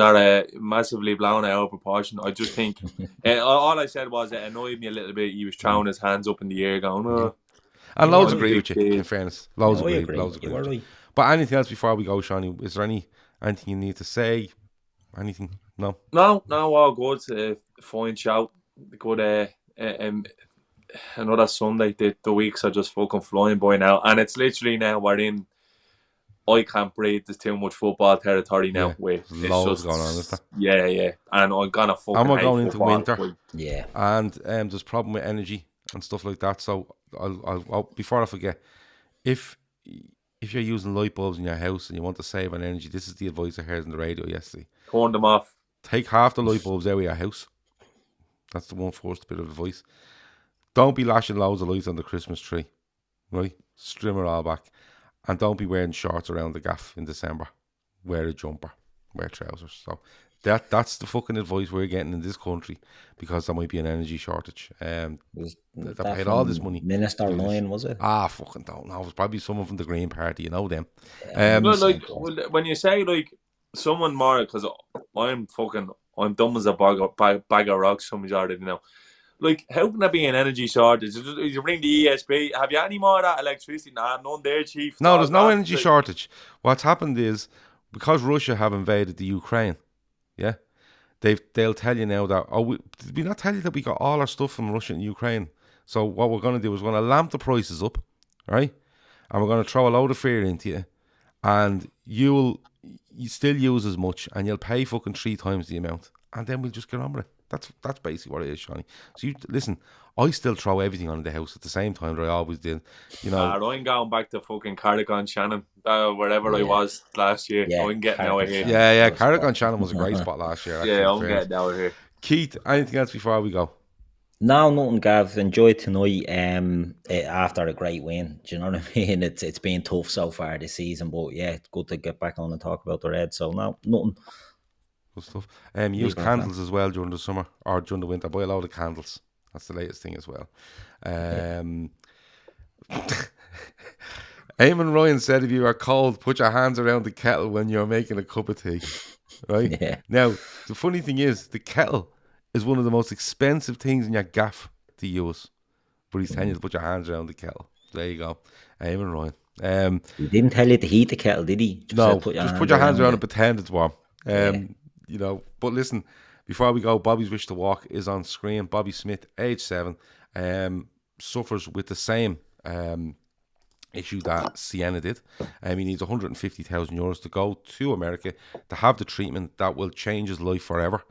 massively blown out of proportion. I just think all I said was it annoyed me a little bit. He was throwing his hands up in the air, going, "Oh." And loads agree with you. In fairness, loads agree. Right. But anything else before we go, Seany? Is there anything you need to say? Anything? No, all good. Fine shout. Good. Another Sunday. The weeks are just fucking flying by now, and it's literally now we're in. I can't breathe. There's too much football territory now. There's loads going on, isn't there? Yeah. And I'm gonna fucking. And we're going into winter. Yeah. And there's problem with energy and stuff like that. So I'll before I forget, if you're using light bulbs in your house and you want to save on energy, this is the advice I heard on the radio yesterday. Turn them off. Take half the light bulbs out of your house. That's the one first bit of advice. Don't be lashing loads of lights on the Christmas tree, right? Strim it all back. And don't be wearing shorts around the gaff in December. Wear a jumper. Wear trousers. So that's the fucking advice we're getting in this country, because there might be an energy shortage. They paid all this money. Minister Lyon, was it? Fucking don't know. It was probably someone from the Green Party. You know them. When you say like someone more, because I'm dumb as a bag of rocks. Some majority, you know. Like, how can there be an energy shortage? You bring the ESP. Have you any more of that electricity? Nah, none there, Chief. No, there's no energy shortage. What's happened is, because Russia have invaded the Ukraine, yeah, they'll tell you now that, did we not tell you that we got all our stuff from Russia and Ukraine? So what we're going to do is we're going to lamp the prices up, right? And we're going to throw a load of fear into you, and you still use as much, and you'll pay fucking 3 times the amount, and then we'll just get on with it. That's basically what it is, Seany. So you listen, I still throw everything on the house at the same time that I always did. You know, I'm going back to fucking Cardigan Shannon, wherever I was last year. I'm getting out of here. Yeah, Cardigan Shannon was a great spot last year. Actually, I'm getting out of here. Keith, anything else before we go? No, nothing, Gav. Enjoyed tonight. After a great win, do you know what I mean? It's been tough so far this season, but yeah, it's good to get back on and talk about the Reds. So no, nothing. Stuff. Use candles as well during the summer or during the winter. Buy a load of candles. That's the latest thing as well. Eamon Ryan said, if you are cold, put your hands around the kettle when you're making a cup of tea. Right? Yeah. Now, the funny thing is, the kettle is one of the most expensive things in your gaff to use. But he's telling you to put your hands around the kettle. There you go. Eamon Ryan. He didn't tell you to heat the kettle, did he? Just put your hands around and pretend it's warm. You know, but listen, before we go, Bobby's Wish to Walk is on screen. Bobby Smith, age 7, suffers with the same issue that Sienna did. He needs €150,000 to go to America to have the treatment that will change his life forever.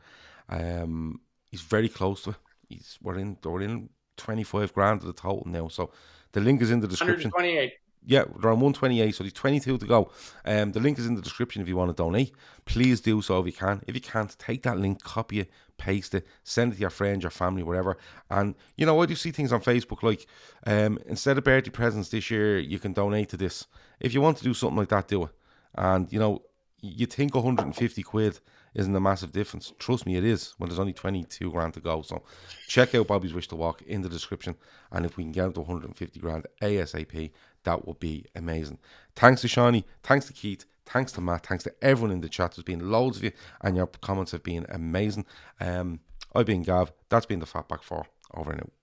He's very close to it. We're in 25 grand of the total now. So the link is in the description. 128. Yeah, they're on 128, so there's 22 to go. The link is in the description if you want to donate. Please do so if you can. If you can't, take that link, copy it, paste it, send it to your friends, your family, whatever. And, you know, I do see things on Facebook like, instead of birthday presents this year, you can donate to this. If you want to do something like that, do it. And, you know, you think 150 quid isn't a massive difference. Trust me, it is, when there's only 22 grand to go. So check out Bobby's Wish to Walk in the description. And if we can get it to 150 grand ASAP, that would be amazing. Thanks to Seany, thanks to Keith, thanks to Matt, thanks to everyone in the chat. There's been loads of you, and your comments have been amazing. I've been Gav. That's been the Fatback 4. Over and out.